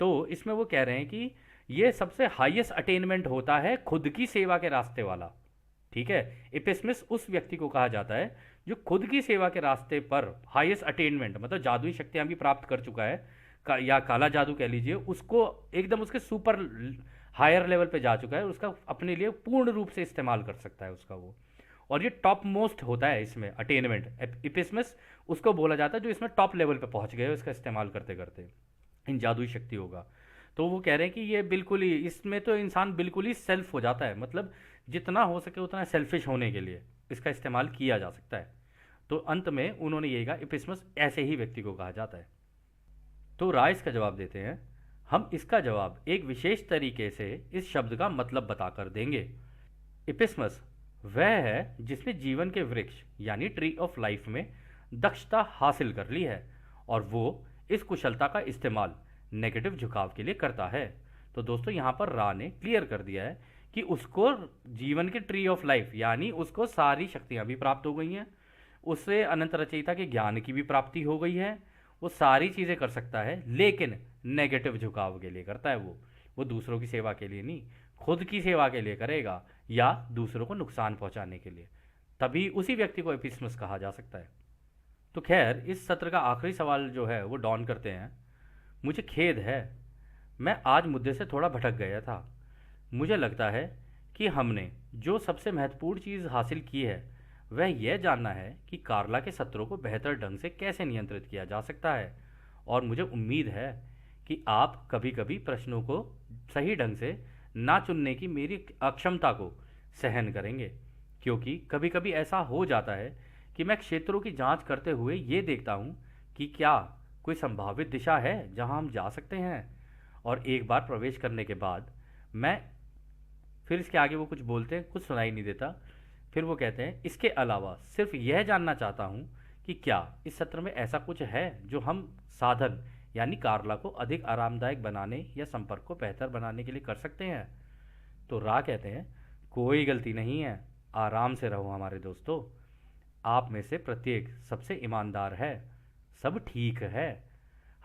तो इसमें वो कह रहे हैं कि ये सबसे हाईएस्ट अटेनमेंट होता है खुद की सेवा के रास्ते वाला। ठीक है, इपिस्मिस उस व्यक्ति को कहा जाता है जो खुद की सेवा के रास्ते पर हाईएस्ट अटेनमेंट, मतलब जादुई शक्तियां भी प्राप्त कर चुका है, या काला जादू कह लीजिए उसको, एकदम उसके सुपर हायर लेवल पे जा चुका है, उसका अपने लिए पूर्ण रूप से इस्तेमाल कर सकता है उसका वो। और ये टॉप मोस्ट होता है इसमें अटेनमेंट, इपिस्मिस उसको बोला जाता है जो इसमें टॉप लेवल पे पहुंच गए इसका इस्तेमाल करते करते इन जादुई शक्तियों का। तो वो कह रहे हैं कि ये बिल्कुल ही, इसमें तो इंसान बिल्कुल ही सेल्फ हो जाता है, मतलब जितना हो सके उतना सेल्फिश होने के लिए इसका इस्तेमाल किया जा सकता है। तो अंत में उन्होंने यही कहा, इपिस्मस ऐसे ही व्यक्ति को कहा जाता है। तो राय इसका जवाब देते हैं। हम इसका जवाब एक विशेष तरीके से इस शब्द का मतलब बताकर देंगे। इपिस्मस वह है जिसने जीवन के वृक्ष यानी ट्री ऑफ लाइफ में दक्षता हासिल कर ली है, और वो इस कुशलता का इस्तेमाल नेगेटिव झुकाव के लिए करता है। तो दोस्तों, यहाँ पर रा ने क्लियर कर दिया है कि उसको जीवन के ट्री ऑफ लाइफ यानी उसको सारी शक्तियाँ भी प्राप्त हो गई हैं, उससे अनंत रचयिता के ज्ञान की भी प्राप्ति हो गई है, वो सारी चीज़ें कर सकता है, लेकिन नेगेटिव झुकाव के लिए करता है वो दूसरों की सेवा के लिए नहीं, खुद की सेवा के लिए करेगा या दूसरों को नुकसान पहुंचाने के लिए। तभी उसी व्यक्ति को एपिस्मस कहा जा सकता है। तो खैर, इस सत्र का आखिरी सवाल जो है वो डॉन करते हैं। मुझे खेद है, मैं आज मुद्दे से थोड़ा भटक गया था। मुझे लगता है कि हमने जो सबसे महत्वपूर्ण चीज़ हासिल की है वह यह जानना है कि कार्ला के सत्रों को बेहतर ढंग से कैसे नियंत्रित किया जा सकता है। और मुझे उम्मीद है कि आप कभी कभी प्रश्नों को सही ढंग से ना चुनने की मेरी अक्षमता को सहन करेंगे, क्योंकि कभी कभी ऐसा हो जाता है कि मैं क्षेत्रों की जांच करते हुए ये देखता हूँ कि क्या कोई संभावित दिशा है जहाँ हम जा सकते हैं, और एक बार प्रवेश करने के बाद मैं, फिर इसके आगे वो कुछ बोलते हैं, कुछ सुनाई नहीं देता। फिर वो कहते हैं, इसके अलावा सिर्फ यह जानना चाहता हूँ कि क्या इस सत्र में ऐसा कुछ है जो हम साधन यानी कार्ला को अधिक आरामदायक बनाने या संपर्क को बेहतर बनाने के लिए कर सकते हैं। तो रा कहते हैं, कोई गलती नहीं है, आराम से रहो हमारे दोस्तों, आप में से प्रत्येक सबसे ईमानदार है, सब ठीक है।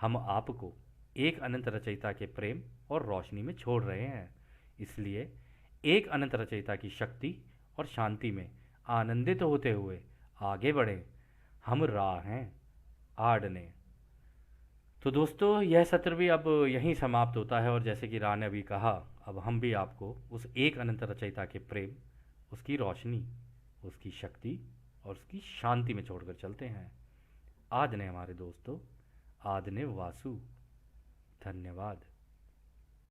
हम आपको एक अनंत रचयिता के प्रेम और रोशनी में छोड़ रहे हैं, इसलिए एक अनंत रचयिता की शक्ति और शांति में आनंदित होते हुए आगे बढ़ें। हम राह हैं आड़ने। तो दोस्तों, यह सत्र भी अब यहीं समाप्त होता है, और जैसे कि रा ने अभी कहा, अब हम भी आपको उस एक अनंत रचयिता के प्रेम, उसकी रोशनी उसकी शक्ति और उसकी शांति में छोड़कर चलते हैं। आद ने हमारे दोस्तों, आद ने वासु। धन्यवाद।